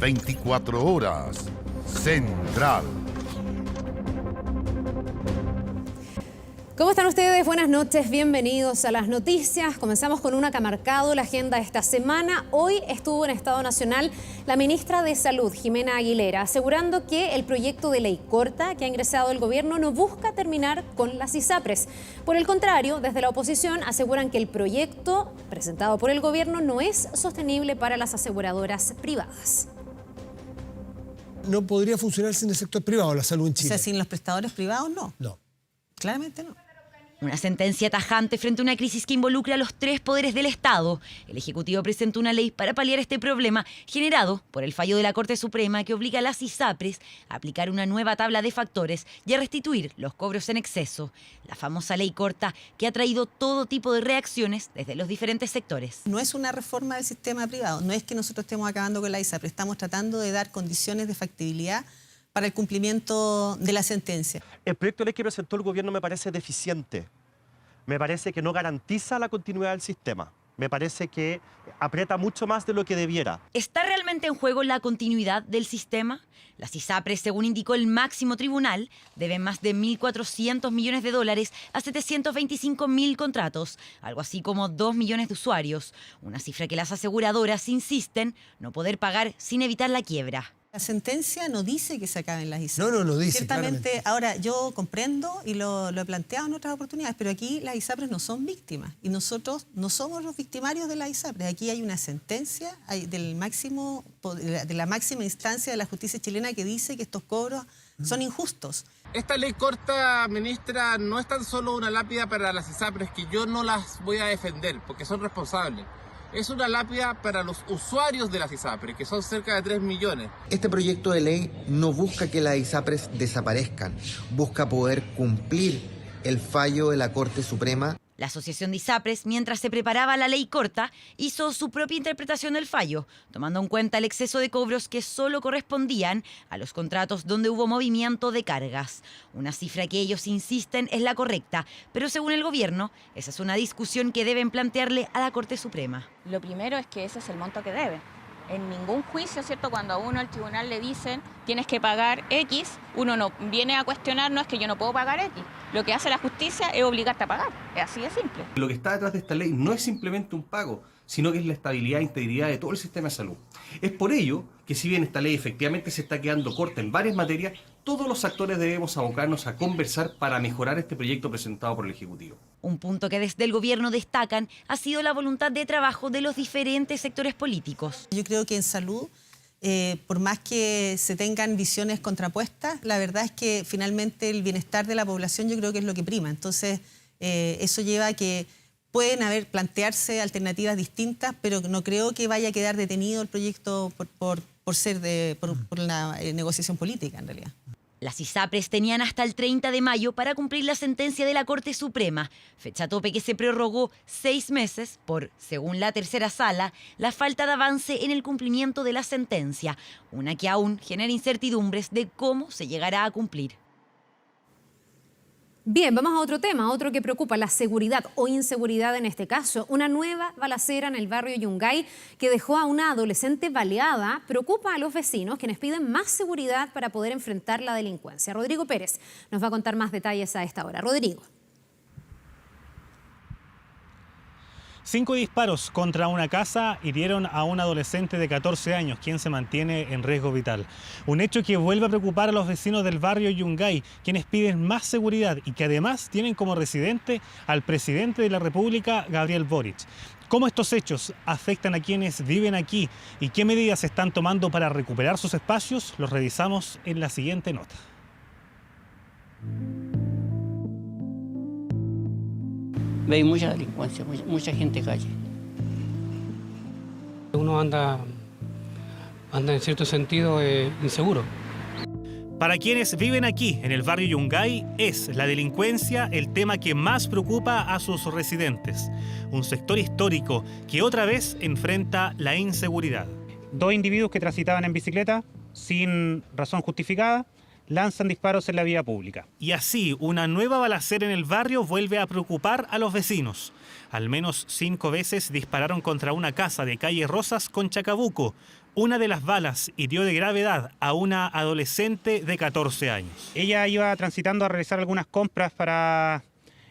24 horas. Central. ¿Cómo están ustedes? Buenas noches, bienvenidos a las noticias. Comenzamos con una que ha marcado la agenda esta semana. Hoy estuvo en Estado Nacional la ministra de Salud, Jimena Aguilera, asegurando que el proyecto de ley corta que ha ingresado el gobierno no busca terminar con las ISAPRES. Por el contrario, desde la oposición aseguran que el proyecto presentado por el gobierno no es sostenible para las aseguradoras privadas. No podría funcionar sin el sector privado la salud en Chile. O sea, sin los prestadores privados, no. No. Claramente no. Una sentencia tajante frente a una crisis que involucra a los tres poderes del Estado. El Ejecutivo presentó una ley para paliar este problema generado por el fallo de la Corte Suprema que obliga a las ISAPRES a aplicar una nueva tabla de factores y a restituir los cobros en exceso. La famosa ley corta que ha traído todo tipo de reacciones desde los diferentes sectores. No es una reforma del sistema privado, no es que nosotros estemos acabando con la ISAPRES, estamos tratando de dar condiciones de factibilidad para el cumplimiento de la sentencia. El proyecto de ley que presentó el gobierno me parece deficiente. Me parece que no garantiza la continuidad del sistema. Me parece que aprieta mucho más de lo que debiera. ¿Está realmente en juego la continuidad del sistema? Las ISAPRES, según indicó el máximo tribunal, deben más de 1.400 millones de dólares a 725.000 contratos, algo así como 2 millones de usuarios, una cifra que las aseguradoras insisten no poder pagar sin evitar la quiebra. La sentencia no dice que se acaben las ISAPRES. No dice. Ciertamente, claramente. ahora yo comprendo y lo he planteado en otras oportunidades, pero aquí las ISAPRES no son víctimas y nosotros no somos los victimarios de las ISAPRES. Aquí hay una sentencia de la máxima instancia de la justicia chilena que dice que estos cobros son injustos. Esta ley corta, ministra, no es tan solo una lápida para las ISAPRES, que yo no las voy a defender porque son responsables. Es una lápida para los usuarios de las ISAPRES, que son cerca de 3 millones. Este proyecto de ley no busca que las ISAPRES desaparezcan, busca poder cumplir el fallo de la Corte Suprema. La Asociación de ISAPRES, mientras se preparaba la ley corta, hizo su propia interpretación del fallo, tomando en cuenta el exceso de cobros que solo correspondían a los contratos donde hubo movimiento de cargas. Una cifra que ellos insisten es la correcta, pero según el gobierno, esa es una discusión que deben plantearle a la Corte Suprema. Lo primero es que ese es el monto que debe. En ningún juicio, ¿cierto? Cuando a uno al tribunal le dicen tienes que pagar X, uno no viene a cuestionar, no es que yo no puedo pagar X. Lo que hace la justicia es obligarte a pagar. Es así de simple. Lo que está detrás de esta ley no es simplemente un pago, sino que es la estabilidad e integridad de todo el sistema de salud. Es por ello que si bien esta ley efectivamente se está quedando corta en varias materias, todos los actores debemos abocarnos a conversar para mejorar este proyecto presentado por el Ejecutivo. Un punto que desde el gobierno destacan ha sido la voluntad de trabajo de los diferentes sectores políticos. Yo creo que en salud, por más que se tengan visiones contrapuestas, la verdad es que finalmente el bienestar de la población yo creo que es lo que prima. Entonces, eso lleva a que pueden plantearse alternativas distintas, pero no creo que vaya a quedar detenido el proyecto por la negociación política, en realidad. Las ISAPRES tenían hasta el 30 de mayo para cumplir la sentencia de la Corte Suprema, fecha tope que se prorrogó 6 meses por, según la tercera sala, la falta de avance en el cumplimiento de la sentencia, una que aún genera incertidumbres de cómo se llegará a cumplir. Bien, vamos a otro tema, otro que preocupa, la seguridad o inseguridad en este caso. Una nueva balacera en el barrio Yungay que dejó a una adolescente baleada preocupa a los vecinos, quienes piden más seguridad para poder enfrentar la delincuencia. Rodrigo Pérez nos va a contar más detalles a esta hora. Rodrigo. 5 disparos contra una casa hirieron a un adolescente de 14 años, quien se mantiene en riesgo vital. Un hecho que vuelve a preocupar a los vecinos del barrio Yungay, quienes piden más seguridad y que además tienen como residente al presidente de la República, Gabriel Boric. ¿Cómo estos hechos afectan a quienes viven aquí y qué medidas se están tomando para recuperar sus espacios? Los revisamos en la siguiente nota. Veis mucha delincuencia, mucha gente calle. Uno anda en cierto sentido inseguro. Para quienes viven aquí, en el barrio Yungay, es la delincuencia el tema que más preocupa a sus residentes. Un sector histórico que otra vez enfrenta la inseguridad. 2 individuos que transitaban en bicicleta sin razón justificada lanzan disparos en la vía pública. Y así, una nueva balacera en el barrio vuelve a preocupar a los vecinos. Al menos 5 veces dispararon contra una casa de calle Rosas con Chacabuco. Una de las balas hirió de gravedad a una adolescente de 14 años. Ella iba transitando a realizar algunas compras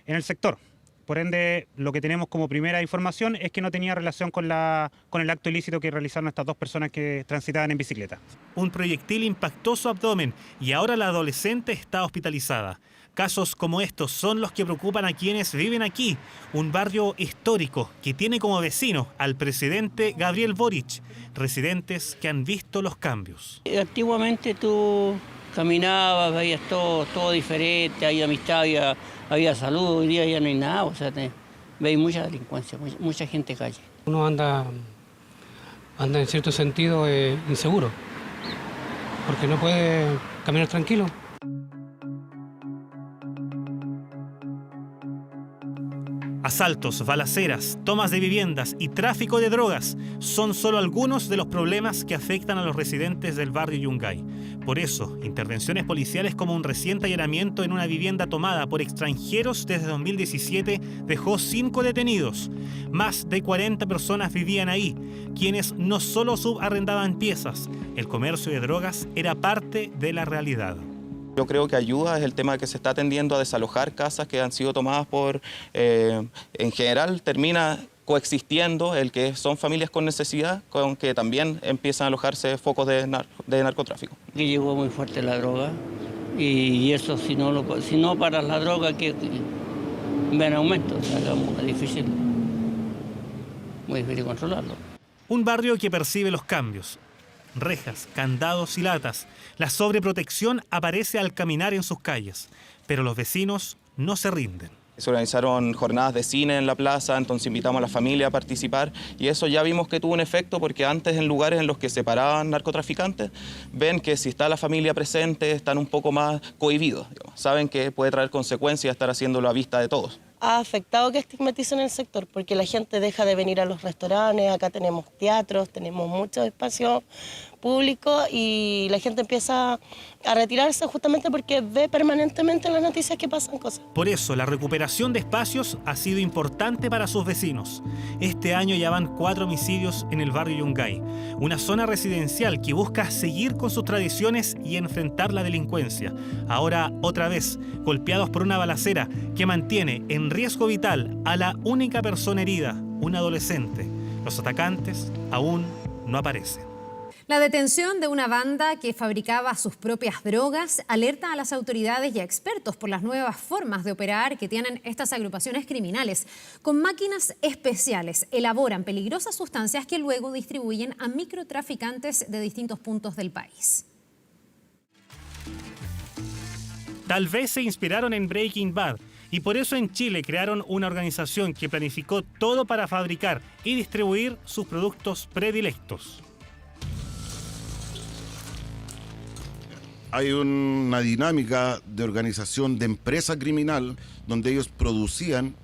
en el sector. Por ende, lo que tenemos como primera información es que no tenía relación con el acto ilícito que realizaron estas dos personas que transitaban en bicicleta. Un proyectil impactó su abdomen y ahora la adolescente está hospitalizada. Casos como estos son los que preocupan a quienes viven aquí, un barrio histórico que tiene como vecino al presidente Gabriel Boric, residentes que han visto los cambios. Antiguamente tú caminabas, veías todo diferente, había amistad, había salud, hoy día ya no hay nada, o sea, veis mucha delincuencia, mucha gente calle. Uno anda en cierto sentido inseguro, porque no puede caminar tranquilo. Asaltos, balaceras, tomas de viviendas y tráfico de drogas son solo algunos de los problemas que afectan a los residentes del barrio Yungay. Por eso, intervenciones policiales como un reciente allanamiento en una vivienda tomada por extranjeros desde 2017 dejó 5 detenidos. Más de 40 personas vivían ahí, quienes no solo subarrendaban piezas, el comercio de drogas era parte de la realidad. Yo creo que ayuda es el tema que se está tendiendo a desalojar casas que han sido tomadas en general termina coexistiendo el que son familias con necesidad, con que también empiezan a alojarse focos de narcotráfico. Que llegó muy fuerte la droga y eso si no paras la droga que ven aumento, o sea, es difícil, muy difícil controlarlo. Un barrio que percibe los cambios. Rejas, candados y latas. La sobreprotección aparece al caminar en sus calles, pero los vecinos no se rinden. Se organizaron jornadas de cine en la plaza, entonces invitamos a la familia a participar y eso ya vimos que tuvo un efecto porque antes en lugares en los que se paraban narcotraficantes ven que si está la familia presente están un poco más cohibidos, digamos. Saben que puede traer consecuencias estar haciéndolo a vista de todos. Ha afectado que estigmaticen el sector porque la gente deja de venir a los restaurantes, acá tenemos teatros, tenemos muchos espacios públicos y la gente empieza a retirarse justamente porque ve permanentemente en las noticias que pasan cosas. Por eso, la recuperación de espacios ha sido importante para sus vecinos. Este año ya van 4 homicidios en el barrio Yungay, una zona residencial que busca seguir con sus tradiciones y enfrentar la delincuencia. Ahora, otra vez, golpeados por una balacera que mantiene en riesgo vital a la única persona herida, un adolescente. Los atacantes aún no aparecen. La detención de una banda que fabricaba sus propias drogas alerta a las autoridades y a expertos por las nuevas formas de operar que tienen estas agrupaciones criminales. Con máquinas especiales elaboran peligrosas sustancias que luego distribuyen a microtraficantes de distintos puntos del país. Tal vez se inspiraron en Breaking Bad y por eso en Chile crearon una organización que planificó todo para fabricar y distribuir sus productos predilectos. Hay una dinámica de organización de empresa criminal donde ellos producían,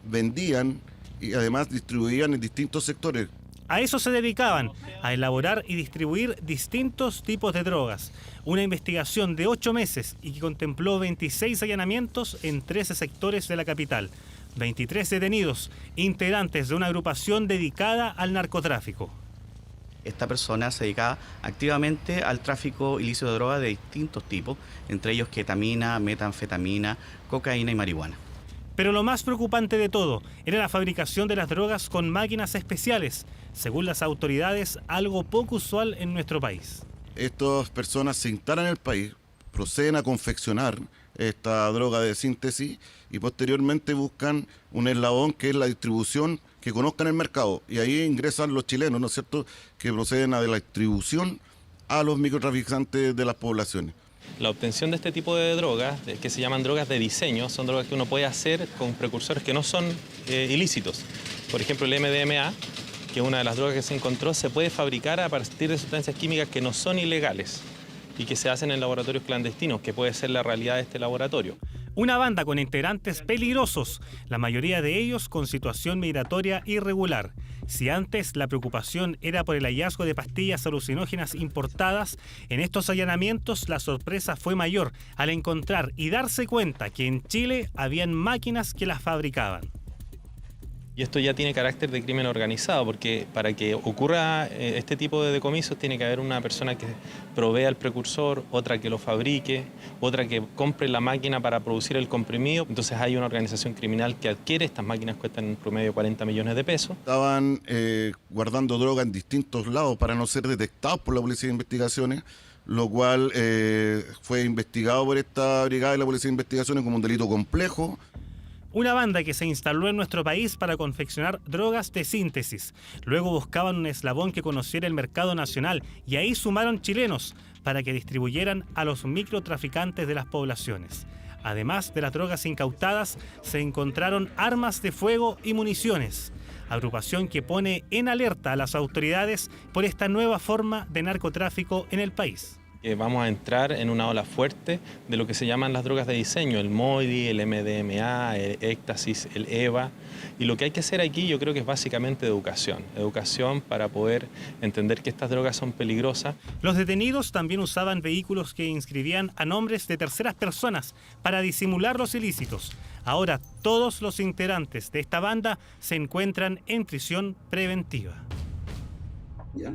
vendían y además distribuían en distintos sectores. A eso se dedicaban, a elaborar y distribuir distintos tipos de drogas. Una investigación de 8 meses y que contempló 26 allanamientos en 13 sectores de la capital. 23 detenidos, integrantes de una agrupación dedicada al narcotráfico. Esta persona se dedicaba activamente al tráfico ilícito de drogas de distintos tipos, entre ellos ketamina, metanfetamina, cocaína y marihuana. Pero lo más preocupante de todo era la fabricación de las drogas con máquinas especiales, según las autoridades, algo poco usual en nuestro país. Estas personas se instalan en el país, proceden a confeccionar esta droga de síntesis y posteriormente buscan un eslabón que es la distribución, que conozcan el mercado, y ahí ingresan los chilenos, ¿no es cierto?, que proceden a la distribución a los microtraficantes de las poblaciones. La obtención de este tipo de drogas, que se llaman drogas de diseño, son drogas que uno puede hacer con precursores que no son ilícitos. Por ejemplo, el MDMA, que es una de las drogas que se encontró, se puede fabricar a partir de sustancias químicas que no son ilegales y que se hacen en laboratorios clandestinos, que puede ser la realidad de este laboratorio. Una banda con integrantes peligrosos, la mayoría de ellos con situación migratoria irregular. Si antes la preocupación era por el hallazgo de pastillas alucinógenas importadas, en estos allanamientos la sorpresa fue mayor al encontrar y darse cuenta que en Chile habían máquinas que las fabricaban. Y esto ya tiene carácter de crimen organizado, porque para que ocurra este tipo de decomisos tiene que haber una persona que provea el precursor, otra que lo fabrique, otra que compre la máquina para producir el comprimido. Entonces hay una organización criminal que adquiere, estas máquinas cuestan en promedio 40 millones de pesos. Estaban guardando droga en distintos lados para no ser detectados por la Policía de Investigaciones, lo cual fue investigado por esta brigada de la Policía de Investigaciones como un delito complejo. Una banda que se instaló en nuestro país para confeccionar drogas de síntesis. Luego buscaban un eslabón que conociera el mercado nacional y ahí sumaron chilenos para que distribuyeran a los microtraficantes de las poblaciones. Además de las drogas incautadas, se encontraron armas de fuego y municiones. Agrupación que pone en alerta a las autoridades por esta nueva forma de narcotráfico en el país. Vamos a entrar en una ola fuerte de lo que se llaman las drogas de diseño, el MODI, el MDMA, el éxtasis, el EVA. Y lo que hay que hacer aquí yo creo que es básicamente educación. Educación para poder entender que estas drogas son peligrosas. Los detenidos también usaban vehículos que inscribían a nombres de terceras personas para disimular los ilícitos. Ahora todos los integrantes de esta banda se encuentran en prisión preventiva. ¿Ya?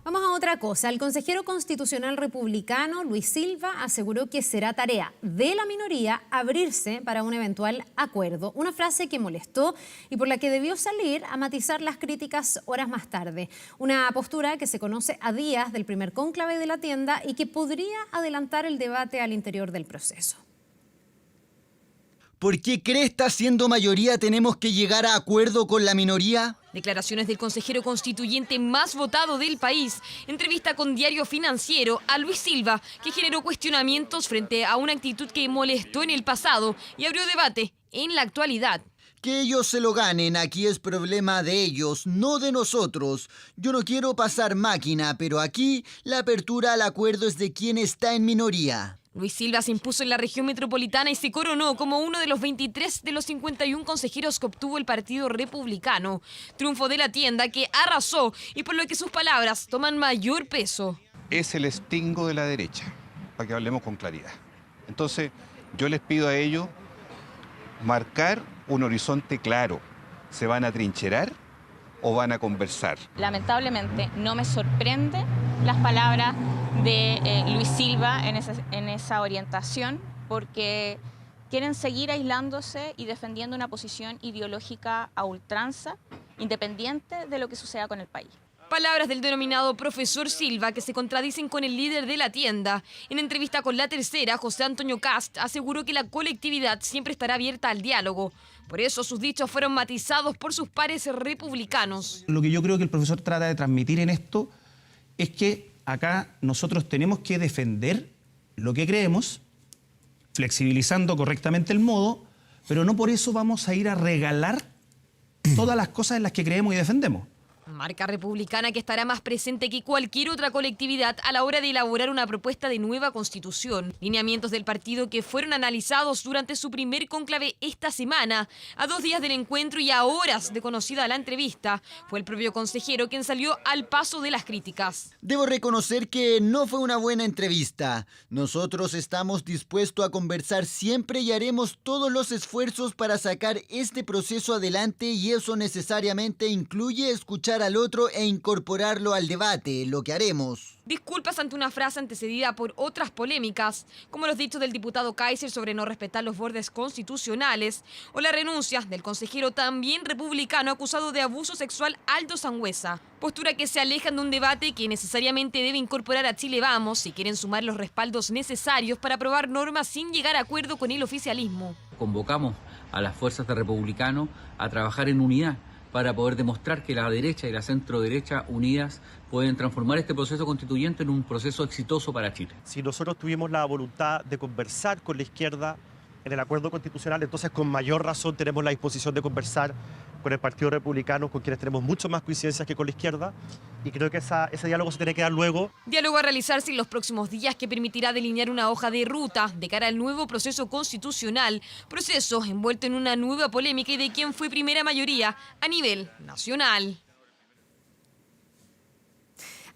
Vamos a otra cosa. El consejero constitucional republicano Luis Silva aseguró que será tarea de la minoría abrirse para un eventual acuerdo. Una frase que molestó y por la que debió salir a matizar las críticas horas más tarde. Una postura que se conoce a días del primer cónclave de la tienda y que podría adelantar el debate al interior del proceso. ¿Por qué cresta, siendo mayoría, tenemos que llegar a acuerdo con la minoría? Declaraciones del consejero constituyente más votado del país. Entrevista con Diario Financiero a Luis Silva, que generó cuestionamientos frente a una actitud que molestó en el pasado y abrió debate en la actualidad. Que ellos se lo ganen, aquí es problema de ellos, no de nosotros. Yo no quiero pasar máquina, pero aquí la apertura al acuerdo es de quien está en minoría. Luis Silva se impuso en la región metropolitana y se coronó como uno de los 23 de los 51 consejeros que obtuvo el Partido Republicano. Triunfo de la tienda que arrasó y por lo que sus palabras toman mayor peso. Es el estingo de la derecha, para que hablemos con claridad. Entonces, yo les pido a ellos marcar un horizonte claro. ¿Se van a trincherar o van a conversar? Lamentablemente no me sorprende las palabras de Luis Silva en esa orientación, porque quieren seguir aislándose y defendiendo una posición ideológica a ultranza, independiente de lo que suceda con el país. Palabras del denominado profesor Silva que se contradicen con el líder de la tienda. En entrevista con La Tercera, José Antonio Kast aseguró que la colectividad siempre estará abierta al diálogo. Por eso sus dichos fueron matizados por sus pares republicanos. Lo que yo creo que el profesor trata de transmitir en esto es que acá nosotros tenemos que defender lo que creemos, flexibilizando correctamente el modo, pero no por eso vamos a ir a regalar todas las cosas en las que creemos y defendemos. Marca republicana que estará más presente que cualquier otra colectividad a la hora de elaborar una propuesta de nueva constitución. Lineamientos del partido que fueron analizados durante su primer cónclave esta semana. A 2 días del encuentro y a horas de conocida la entrevista, fue el propio consejero quien salió al paso de las críticas. Debo reconocer que no fue una buena entrevista. Nosotros estamos dispuestos a conversar siempre y haremos todos los esfuerzos para sacar este proceso adelante y eso necesariamente incluye escuchar al otro e incorporarlo al debate, lo que haremos. Disculpas ante una frase antecedida por otras polémicas, como los dichos del diputado Kaiser sobre no respetar los bordes constitucionales, o la renuncia del consejero también republicano acusado de abuso sexual Aldo Sangüesa. Postura que se alejan de un debate que necesariamente debe incorporar a Chile Vamos si quieren sumar los respaldos necesarios para aprobar normas sin llegar a acuerdo con el oficialismo. Convocamos a las fuerzas de republicanos a trabajar en unidad, para poder demostrar que la derecha y la centro-derecha unidas pueden transformar este proceso constituyente en un proceso exitoso para Chile. Si nosotros tuvimos la voluntad de conversar con la izquierda en el acuerdo constitucional, entonces con mayor razón tenemos la disposición de conversar con el Partido Republicano, con quienes tenemos mucho más coincidencias que con la izquierda, y creo que ese diálogo se tiene que dar luego. Diálogo a realizarse en los próximos días que permitirá delinear una hoja de ruta de cara al nuevo proceso constitucional, proceso envuelto en una nueva polémica y de quien fue primera mayoría a nivel nacional.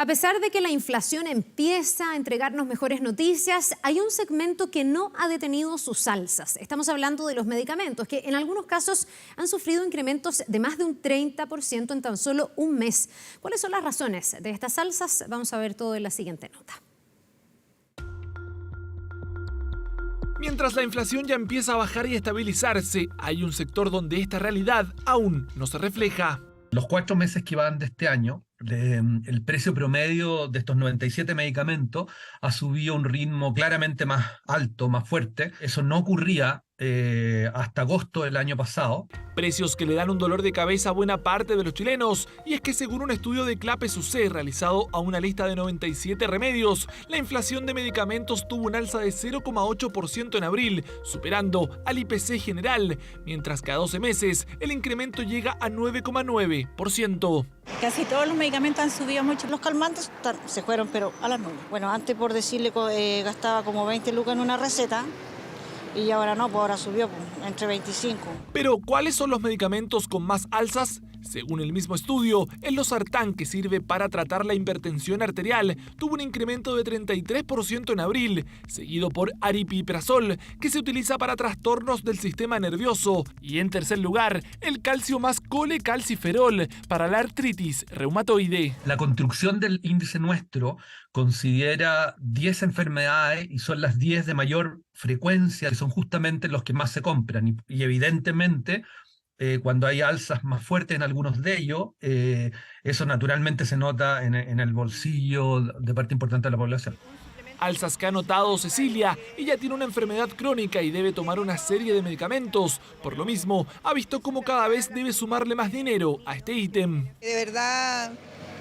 A pesar de que la inflación empieza a entregarnos mejores noticias, hay un segmento que no ha detenido sus alzas. Estamos hablando de los medicamentos, que en algunos casos han sufrido incrementos de más de un 30% en tan solo un mes. ¿Cuáles son las razones de estas alzas? Vamos a ver todo en la siguiente nota. Mientras la inflación ya empieza a bajar y estabilizarse, hay un sector donde esta realidad aún no se refleja. Los 4 meses que van de este año, el precio promedio de estos 97 medicamentos ha subido a un ritmo claramente más alto, más fuerte. Eso no ocurría hasta agosto del año pasado. Precios que le dan un dolor de cabeza a buena parte de los chilenos. Y es que según un estudio de Clapes UC realizado a una lista de 97 remedios, la inflación de medicamentos tuvo un alza de 0,8% en abril, superando al IPC general, mientras que a 12 meses el incremento llega a 9,9%. Casi todos los medicamentos han subido mucho. Los calmantes se fueron, pero a las nubes. Bueno, antes, por decirle, gastaba como 20 lucas en una receta. Y ahora no, pues ahora subió entre 25. Pero, ¿cuáles son los medicamentos con más alzas? Según el mismo estudio, el losartán, que sirve para tratar la hipertensión arterial, tuvo un incremento de 33% en abril, seguido por aripiprazol, que se utiliza para trastornos del sistema nervioso. Y en tercer lugar, el calcio más colecalciferol, para la artritis reumatoide. La construcción del índice nuestro considera 10 enfermedades y son las 10 de mayor frecuencia, que son justamente los que más se compran. Y evidentemente, cuando hay alzas más fuertes en algunos de ellos, eso naturalmente se nota en el bolsillo de parte importante de la población. Alzas que ha notado Cecilia. Ella tiene una enfermedad crónica y debe tomar una serie de medicamentos. Por lo mismo, ha visto cómo cada vez debe sumarle más dinero a este ítem. De verdad,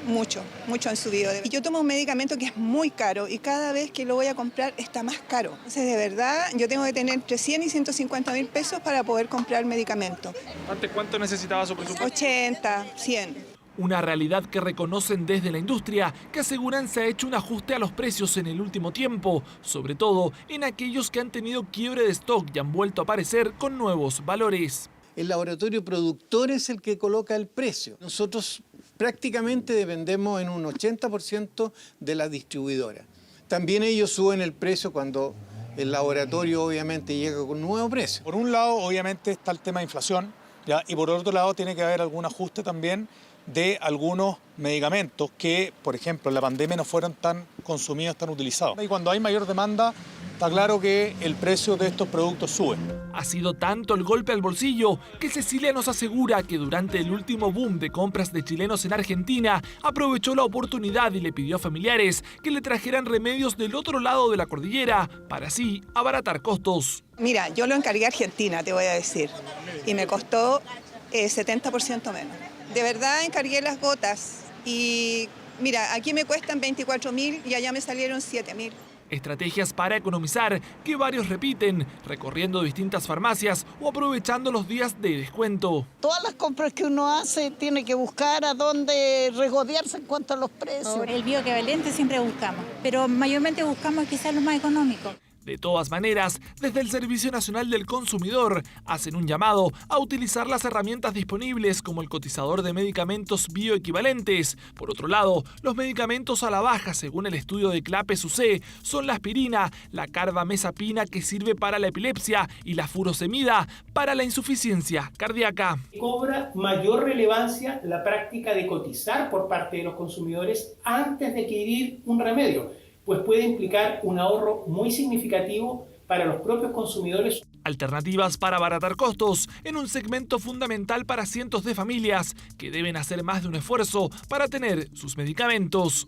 mucho han subido. Y yo tomo un medicamento que es muy caro y cada vez que lo voy a comprar está más caro. Entonces, de verdad, yo tengo que tener entre 100 y 150 mil pesos para poder comprar medicamento. ¿Antes cuánto necesitaba su presupuesto? 80, 100. Una realidad que reconocen desde la industria, que aseguran se ha hecho un ajuste a los precios en el último tiempo, sobre todo en aquellos que han tenido quiebre de stock y han vuelto a aparecer con nuevos valores. El laboratorio productor es el que coloca el precio. Nosotros prácticamente dependemos en un 80% de la distribuidora. También ellos suben el precio cuando el laboratorio obviamente llega con un nuevo precio. Por un lado, obviamente, está el tema de inflación, ¿ya? Y por otro lado tiene que haber algún ajuste también de algunos medicamentos que, por ejemplo, en la pandemia no fueron tan consumidos, tan utilizados. Y cuando hay mayor demanda, está claro que el precio de estos productos sube. Ha sido tanto el golpe al bolsillo que Cecilia nos asegura que durante el último boom de compras de chilenos en Argentina aprovechó la oportunidad y le pidió a familiares que le trajeran remedios del otro lado de la cordillera para así abaratar costos. Mira, yo lo encargué a Argentina, te voy a decir, y me costó 70% menos. De verdad encargué las gotas y mira, aquí me cuestan 24.000 y allá me salieron 7.000. Estrategias para economizar que varios repiten, recorriendo distintas farmacias o aprovechando los días de descuento. Todas las compras que uno hace tiene que buscar a dónde regodearse en cuanto a los precios. El bioequivalente siempre buscamos, pero mayormente buscamos quizás lo más económico. De todas maneras, desde el Servicio Nacional del Consumidor hacen un llamado a utilizar las herramientas disponibles como el cotizador de medicamentos bioequivalentes. Por otro lado, los medicamentos a la baja, según el estudio de Clapes UC, son la aspirina, la carbamazepina, que sirve para la epilepsia, y la furosemida para la insuficiencia cardíaca. Cobra mayor relevancia la práctica de cotizar por parte de los consumidores antes de adquirir un remedio, pues puede implicar un ahorro muy significativo para los propios consumidores. Alternativas para abaratar costos en un segmento fundamental para cientos de familias que deben hacer más de un esfuerzo para tener sus medicamentos.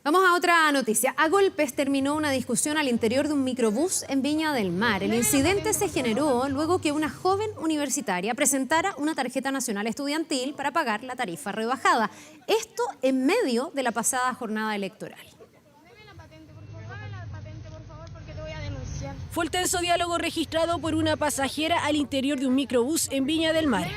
Vamos a otra noticia. A golpes terminó una discusión al interior de un microbús en Viña del Mar. El incidente se generó luego que una joven universitaria presentara una tarjeta nacional estudiantil para pagar la tarifa rebajada. Esto en medio de la pasada jornada electoral. Fue el tenso diálogo registrado por una pasajera al interior de un microbús en Viña del Mar.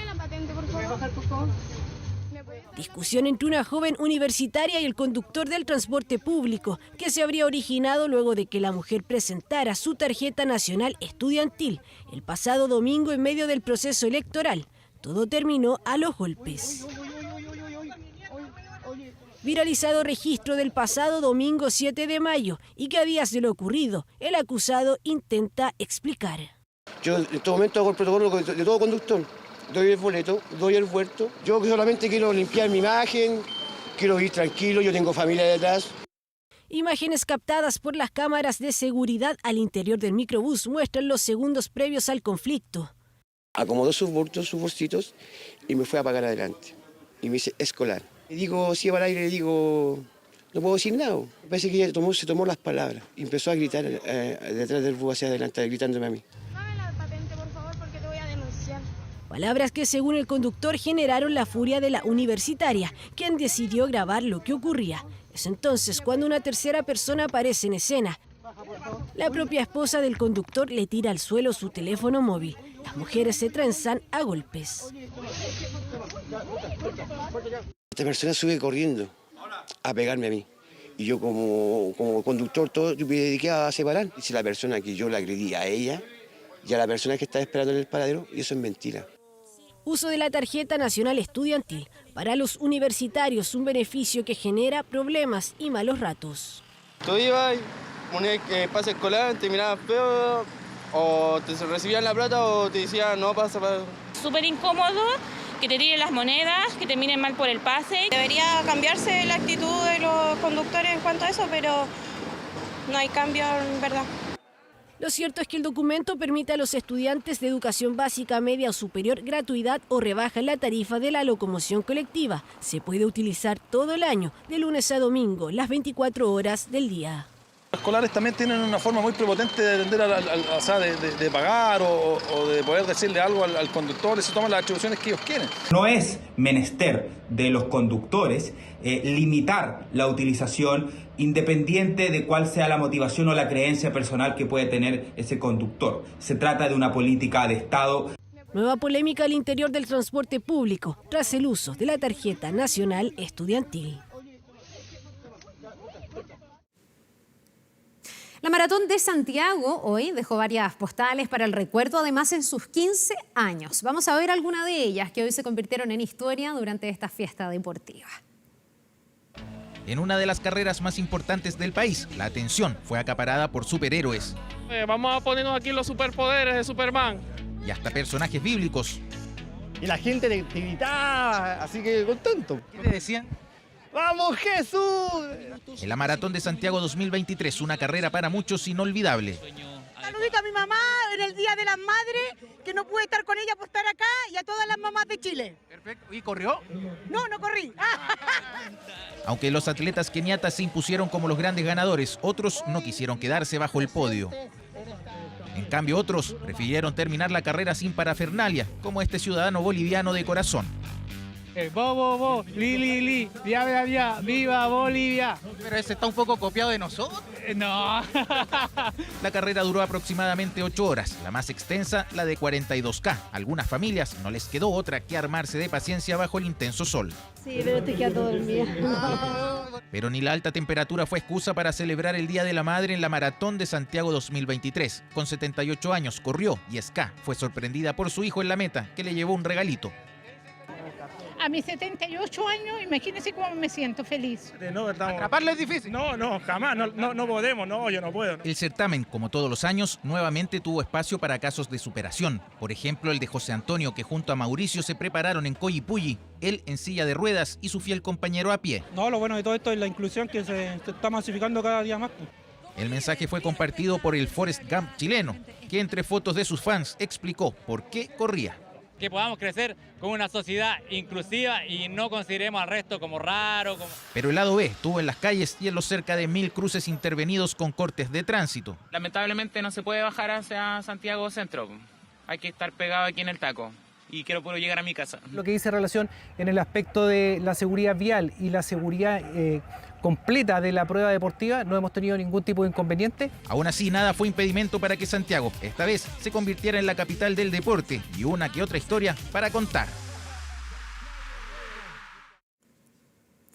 Discusión entre una joven universitaria y el conductor del transporte público, que se habría originado luego de que la mujer presentara su tarjeta nacional estudiantil el pasado domingo en medio del proceso electoral. Todo terminó a los golpes. Viralizado registro del pasado domingo 7 de mayo y que a días de lo ocurrido, el acusado intenta explicar. Yo en todo momento hago el protocolo de todo conductor. Doy el boleto, doy el vuelto. Yo solamente quiero limpiar mi imagen, quiero ir tranquilo, yo tengo familia detrás. Imágenes captadas por las cámaras de seguridad al interior del microbús muestran los segundos previos al conflicto. Acomodó sus bultos, sus bolsitos y me fue a pagar adelante. Y me dice, escolar. Le digo, si iba al aire, le digo, no puedo decir nada. Parece que ella se tomó las palabras y empezó a gritar detrás del bus hacia adelante, gritándome a mí. Dame la patente, por favor, porque te voy a denunciar. Palabras que según el conductor generaron la furia de la universitaria, quien decidió grabar lo que ocurría. Es entonces cuando una tercera persona aparece en escena. La propia esposa del conductor le tira al suelo su teléfono móvil. Las mujeres se trenzan a golpes. Esta persona sube corriendo a pegarme a mí. Y yo como conductor todo, yo me dediqué a separar. Dice la persona que yo la agredí a ella y a la persona que estaba esperando en el paradero, y eso es mentira. Uso de la tarjeta nacional estudiantil. Para los universitarios, un beneficio que genera problemas y malos ratos. Tú ibas, ponías que pase escolar, te mirabas feo, o te recibían la plata o te decían no pasa. Súper incómodo, que te tiren las monedas, que te miren mal por el pase. Debería cambiarse la actitud de los conductores en cuanto a eso, pero no hay cambio en verdad. Lo cierto es que el documento permite a los estudiantes de educación básica, media o superior gratuidad o rebaja en la tarifa de la locomoción colectiva. Se puede utilizar todo el año, de lunes a domingo, las 24 horas del día. Los escolares también tienen una forma muy prepotente de atender de pagar o de poder decirle algo al conductor, y se toman las atribuciones que ellos quieren. No es menester de los conductores limitar la utilización independiente de cuál sea la motivación o la creencia personal que puede tener ese conductor. Se trata de una política de Estado. Nueva polémica al interior del transporte público tras el uso de la tarjeta nacional estudiantil. La Maratón de Santiago hoy dejó varias postales para el recuerdo, además en sus 15 años. Vamos a ver algunas de ellas que hoy se convirtieron en historia durante esta fiesta deportiva. En una de las carreras más importantes del país, la atención fue acaparada por superhéroes. Vamos a ponernos aquí los superpoderes de Superman. Y hasta personajes bíblicos. Y la gente te gritaba, así que contento. ¿Qué te decían? ¡Vamos, Jesús! En la Maratón de Santiago 2023, una carrera para muchos inolvidable. Saludito a mi mamá en el Día de las Madres, que no pude estar con ella por estar acá, y a todas las mamás de Chile. Perfecto. ¿Y corrió? No, no corrí. Aunque los atletas keniatas se impusieron como los grandes ganadores, otros no quisieron quedarse bajo el podio. En cambio, otros prefirieron terminar la carrera sin parafernalia, como este ciudadano boliviano de corazón. Li, via, viva Bolivia. Pero ese está un poco copiado de nosotros. No. La carrera duró aproximadamente 8 horas, la más extensa, la de 42K. Algunas familias no les quedó otra que armarse de paciencia bajo el intenso sol. Sí, pero estoy quedando dormida. Pero ni la alta temperatura fue excusa para celebrar el Día de la Madre en la Maratón de Santiago 2023. Con 78 años corrió y Ska fue sorprendida por su hijo en la meta, que le llevó un regalito. A mis 78 años, imagínense cómo me siento feliz. ¿Atraparla es difícil? No, jamás, no podemos, yo no puedo. El certamen, como todos los años, nuevamente tuvo espacio para casos de superación. Por ejemplo, el de José Antonio, que junto a Mauricio se prepararon en Collipulli, él en silla de ruedas y su fiel compañero a pie. No, lo bueno de todo esto es la inclusión que se está masificando cada día más. El mensaje fue compartido por el Forrest Gump chileno, que entre fotos de sus fans explicó por qué corría. Que podamos crecer con una sociedad inclusiva y no consideremos al resto como raro. Pero el lado B estuvo en las calles y en los cerca de 1000 cruces intervenidos con cortes de tránsito. Lamentablemente no se puede bajar hacia Santiago Centro. Hay que estar pegado aquí en el taco. Y quiero poder llegar a mi casa. Lo que dice relación en el aspecto de la seguridad vial y la seguridad completa de la prueba deportiva, no hemos tenido ningún tipo de inconveniente. Aún así, nada fue impedimento para que Santiago, esta vez, se convirtiera en la capital del deporte y una que otra historia para contar.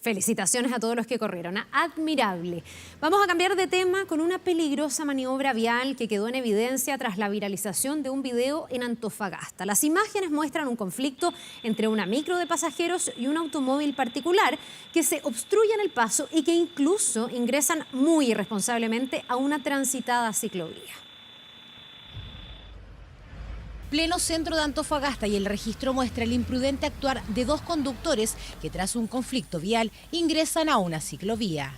Felicitaciones a todos los que corrieron, admirable. Vamos a cambiar de tema con una peligrosa maniobra vial que quedó en evidencia tras la viralización de un video en Antofagasta. Las imágenes muestran un conflicto entre una micro de pasajeros y un automóvil particular que se obstruyen el paso y que incluso ingresan muy irresponsablemente a una transitada ciclovía. Pleno centro de Antofagasta, y el registro muestra el imprudente actuar de dos conductores que tras un conflicto vial ingresan a una ciclovía.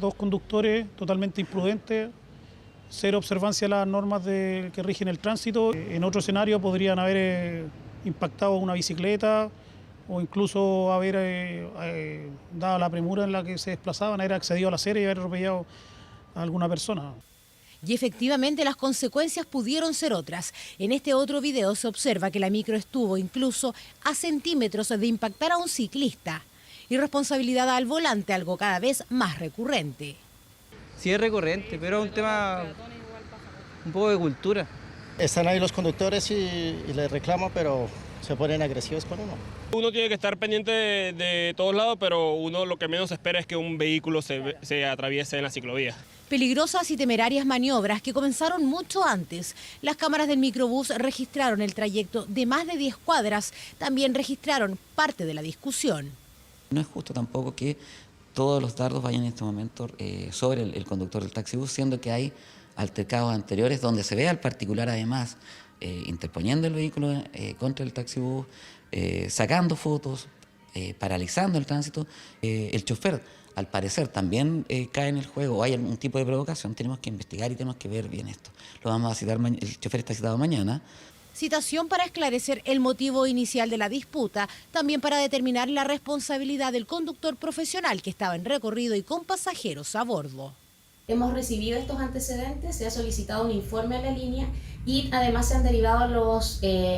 Dos conductores totalmente imprudentes, cero observancia a las normas que rigen el tránsito. En otro escenario podrían haber impactado una bicicleta o incluso haber dado la premura en la que se desplazaban, haber accedido a la acera y haber atropellado a alguna persona. Y efectivamente las consecuencias pudieron ser otras. En este otro video se observa que la micro estuvo incluso a centímetros de impactar a un ciclista. Irresponsabilidad al volante, algo cada vez más recurrente. Sí es recurrente, pero es un tema un poco de cultura. Están ahí los conductores y les reclaman, pero se ponen agresivos con uno. Uno tiene que estar pendiente de todos lados, pero uno lo que menos espera es que un vehículo se atraviese en la ciclovía. Peligrosas y temerarias maniobras que comenzaron mucho antes. Las cámaras del microbús registraron el trayecto de más de 10 cuadras. También registraron parte de la discusión. No es justo tampoco que todos los dardos vayan en este momento sobre el conductor del taxibús, siendo que hay altercados anteriores donde se ve al particular además interponiendo el vehículo contra el taxibús, sacando fotos, paralizando el tránsito. El chofer, al parecer, también cae en el juego o hay algún tipo de provocación. Tenemos que investigar y tenemos que ver bien esto. Lo vamos a citar, el chofer está citado mañana. Citación para esclarecer el motivo inicial de la disputa, también para determinar la responsabilidad del conductor profesional que estaba en recorrido y con pasajeros a bordo. Hemos recibido estos antecedentes, se ha solicitado un informe a la línea y además se han derivado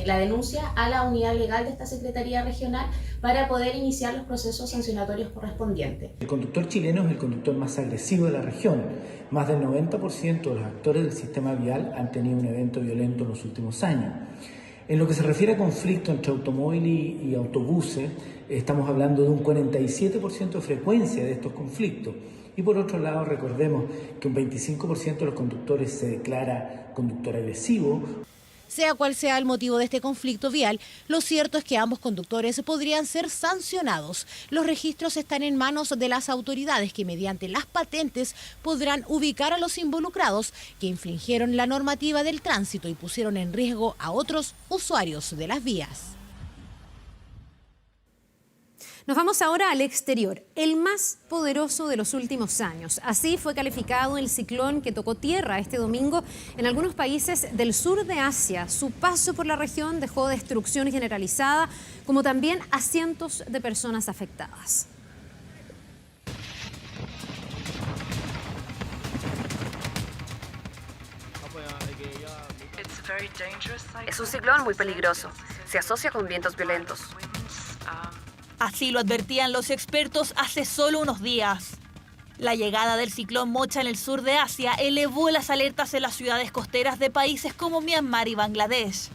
la denuncia a la unidad legal de esta Secretaría Regional para poder iniciar los procesos sancionatorios correspondientes. El conductor chileno es el conductor más agresivo de la región. Más del 90% de los actores del sistema vial han tenido un evento violento en los últimos años. En lo que se refiere a conflicto entre automóvil y autobuses, estamos hablando de un 47% de frecuencia de estos conflictos. Y por otro lado, recordemos que un 25% de los conductores se declara conductor agresivo. Sea cual sea el motivo de este conflicto vial, lo cierto es que ambos conductores podrían ser sancionados. Los registros están en manos de las autoridades que mediante las patentes podrán ubicar a los involucrados que infringieron la normativa del tránsito y pusieron en riesgo a otros usuarios de las vías. Nos vamos ahora al exterior, el más poderoso de los últimos años. Así fue calificado el ciclón que tocó tierra este domingo en algunos países del sur de Asia. Su paso por la región dejó destrucción generalizada, como también a cientos de personas afectadas. Es un ciclón muy peligroso. Se asocia con vientos violentos. Así lo advertían los expertos hace solo unos días. La llegada del ciclón Mocha en el sur de Asia elevó las alertas en las ciudades costeras de países como Myanmar y Bangladesh.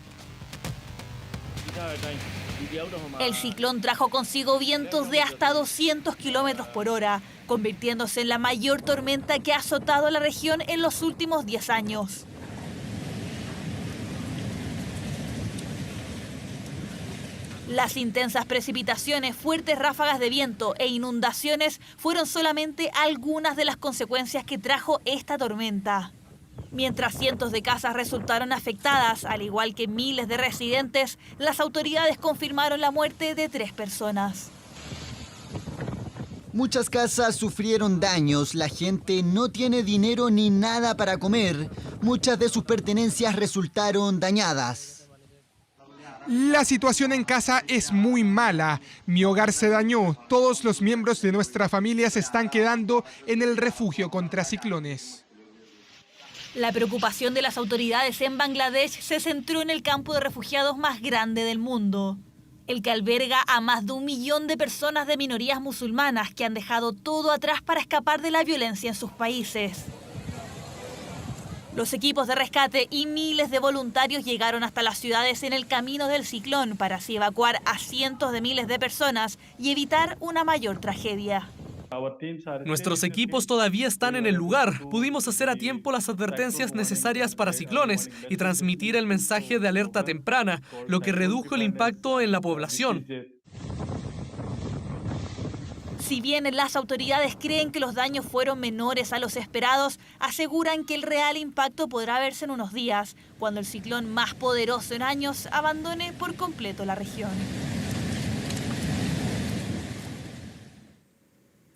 El ciclón trajo consigo vientos de hasta 200 kilómetros por hora, convirtiéndose en la mayor tormenta que ha azotado a la región en los últimos 10 años. Las intensas precipitaciones, fuertes ráfagas de viento e inundaciones fueron solamente algunas de las consecuencias que trajo esta tormenta. Mientras cientos de casas resultaron afectadas, al igual que miles de residentes, las autoridades confirmaron la muerte de 3 personas. Muchas casas sufrieron daños, la gente no tiene dinero ni nada para comer. Muchas de sus pertenencias resultaron dañadas. La situación en casa es muy mala. Mi hogar se dañó. Todos los miembros de nuestra familia se están quedando en el refugio contra ciclones. La preocupación de las autoridades en Bangladesh se centró en el campo de refugiados más grande del mundo, el que alberga a más de 1 millón de personas de minorías musulmanas que han dejado todo atrás para escapar de la violencia en sus países. Los equipos de rescate y miles de voluntarios llegaron hasta las ciudades en el camino del ciclón para así evacuar a cientos de miles de personas y evitar una mayor tragedia. Nuestros equipos todavía están en el lugar. Pudimos hacer a tiempo las advertencias necesarias para ciclones y transmitir el mensaje de alerta temprana, lo que redujo el impacto en la población. Si bien las autoridades creen que los daños fueron menores a los esperados, aseguran que el real impacto podrá verse en unos días, cuando el ciclón más poderoso en años abandone por completo la región.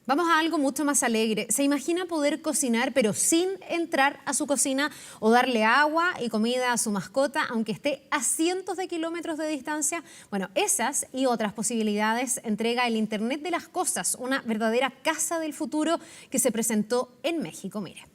Vamos a algo mucho más alegre. ¿Se imagina poder cocinar pero sin entrar a su cocina o darle agua y comida a su mascota aunque esté a cientos de kilómetros de distancia? Bueno, esas y otras posibilidades entrega el Internet de las Cosas, una verdadera casa del futuro que se presentó en México. Mire.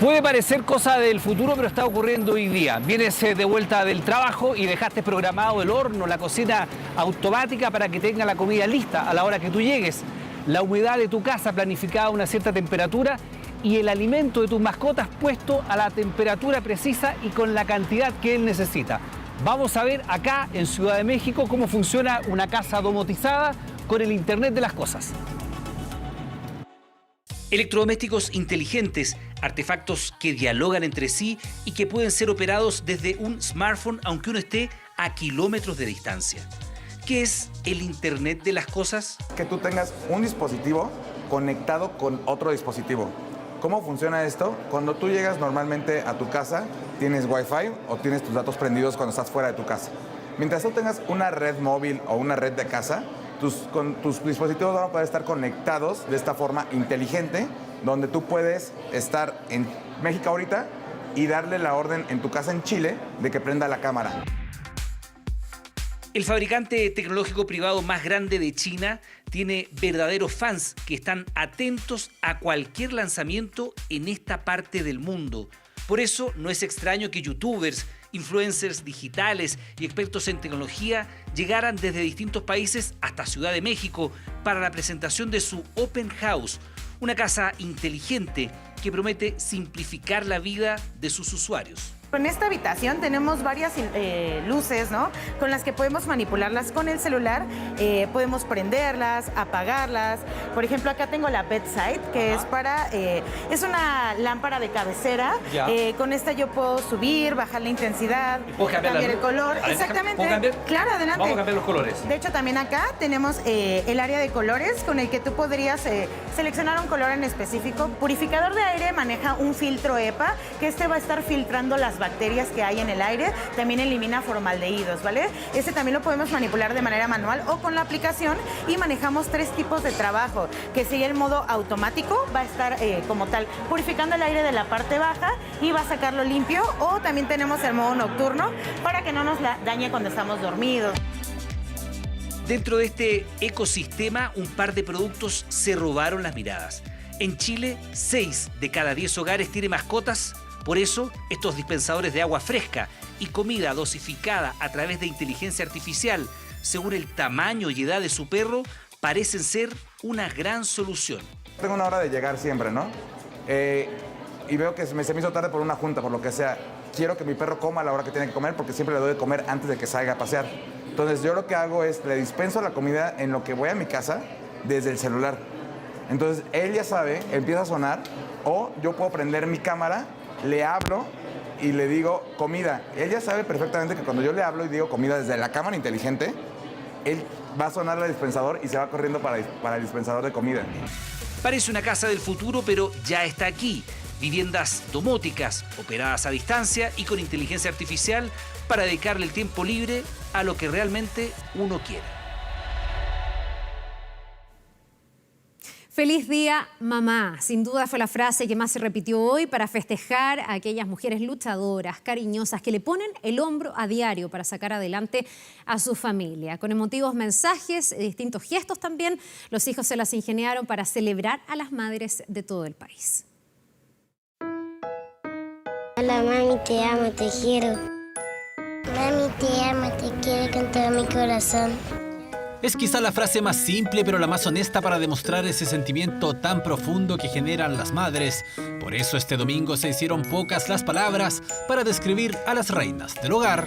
Puede parecer cosa del futuro, pero está ocurriendo hoy día. Vienes de vuelta del trabajo y dejaste programado el horno, la cocina automática para que tenga la comida lista a la hora que tú llegues. La humedad de tu casa planificada a una cierta temperatura y el alimento de tus mascotas puesto a la temperatura precisa y con la cantidad que él necesita. Vamos a ver acá en Ciudad de México cómo funciona una casa domotizada con el Internet de las Cosas. Electrodomésticos inteligentes, artefactos que dialogan entre sí y que pueden ser operados desde un smartphone aunque uno esté a kilómetros de distancia. ¿Qué es el Internet de las Cosas? Que tú tengas un dispositivo conectado con otro dispositivo. ¿Cómo funciona esto? Cuando tú llegas normalmente a tu casa, tienes Wi-Fi o tienes tus datos prendidos cuando estás fuera de tu casa. Mientras tú tengas una red móvil o una red de casa, tus dispositivos van a poder estar conectados de esta forma inteligente, donde tú puedes estar en México ahorita y darle la orden en tu casa en Chile de que prenda la cámara. El fabricante tecnológico privado más grande de China tiene verdaderos fans que están atentos a cualquier lanzamiento en esta parte del mundo. Por eso no es extraño que youtubers, influencers digitales y expertos en tecnología llegaran desde distintos países hasta Ciudad de México para la presentación de su Open House, una casa inteligente que promete simplificar la vida de sus usuarios. En esta habitación tenemos varias luces, ¿no?, con las que podemos manipularlas con el celular, podemos prenderlas, apagarlas. Por ejemplo, acá tengo la bedside, que es para, es una lámpara de cabecera. Con esta yo puedo subir, bajar la intensidad, cambiar el color. Exactamente. ¿Puedo cambiar? Claro, adelante. Vamos a cambiar los colores. De hecho, también acá tenemos el área de colores con el que tú podrías seleccionar un color en específico. Purificador de aire maneja un filtro EPA, que este va a estar filtrando las bacterias que hay en el aire, también elimina formaldehídos, ¿vale? Este también lo podemos manipular de manera manual o con la aplicación y manejamos 3 tipos de trabajo, que sería el modo automático, va a estar como tal purificando el aire de la parte baja y va a sacarlo limpio, o también tenemos el modo nocturno para que no nos dañe cuando estamos dormidos. Dentro de este ecosistema, un par de productos se robaron las miradas. En Chile, 6 de cada 10 hogares tiene mascotas. Por eso, estos dispensadores de agua fresca y comida dosificada a través de inteligencia artificial, según el tamaño y edad de su perro, parecen ser una gran solución. Tengo una hora de llegar siempre, ¿no? Y veo que se me hizo tarde por una junta, por lo que sea. Quiero que mi perro coma a la hora que tiene que comer, porque siempre le doy de comer antes de que salga a pasear. Entonces, yo lo que hago es, le dispenso la comida en lo que voy a mi casa desde el celular. Entonces, él ya sabe, empieza a sonar, o yo puedo prender mi cámara, le hablo y le digo comida. Él ya sabe perfectamente que cuando yo le hablo y digo comida desde la cámara inteligente, él va a sonar el dispensador y se va corriendo para el dispensador de comida. Parece una casa del futuro, pero ya está aquí. Viviendas domóticas, operadas a distancia y con inteligencia artificial para dedicarle el tiempo libre a lo que realmente uno quiere. Feliz día, mamá. Sin duda fue la frase que más se repitió hoy para festejar a aquellas mujeres luchadoras, cariñosas, que le ponen el hombro a diario para sacar adelante a su familia. Con emotivos mensajes, distintos gestos también, los hijos se las ingeniaron para celebrar a las madres de todo el país. Hola mami, te amo, te quiero. Mami, te amo, te quiero con todo mi corazón. Es quizá la frase más simple pero la más honesta para demostrar ese sentimiento tan profundo que generan las madres. Por eso este domingo se hicieron pocas las palabras para describir a las reinas del hogar.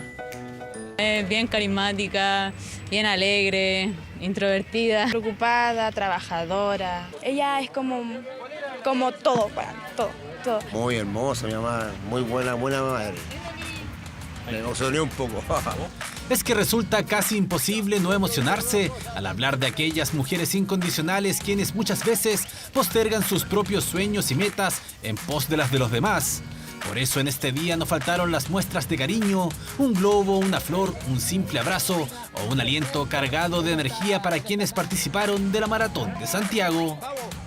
Es bien carismática, bien alegre, introvertida. Preocupada, trabajadora. Ella es como todo para mí, todo. Muy hermosa, mi mamá, muy buena madre. Me emocioné un poco. Es que resulta casi imposible no emocionarse al hablar de aquellas mujeres incondicionales quienes muchas veces postergan sus propios sueños y metas en pos de las de los demás. Por eso en este día no faltaron las muestras de cariño, un globo, una flor, un simple abrazo o un aliento cargado de energía para quienes participaron de la Maratón de Santiago.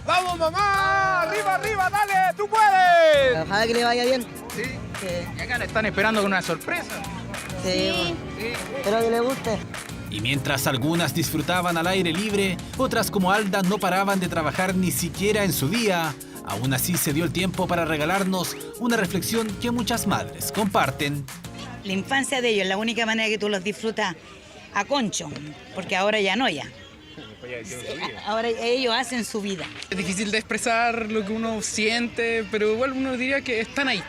¡Vamos, mamá! ¡Arriba, arriba, dale! ¡Tú puedes! Ojalá que le vaya bien. Sí. Y acá le están esperando con una sorpresa. Sí. Espero que le guste. Y mientras algunas disfrutaban al aire libre, otras como Alda no paraban de trabajar ni siquiera en su día. Aún así se dio el tiempo para regalarnos una reflexión que muchas madres comparten. La infancia de ellos es la única manera que tú los disfrutas a concho, porque ahora ya no ya. Ahora ellos hacen su vida. Es difícil de expresar lo que uno siente, pero igual uno diría que están ahí,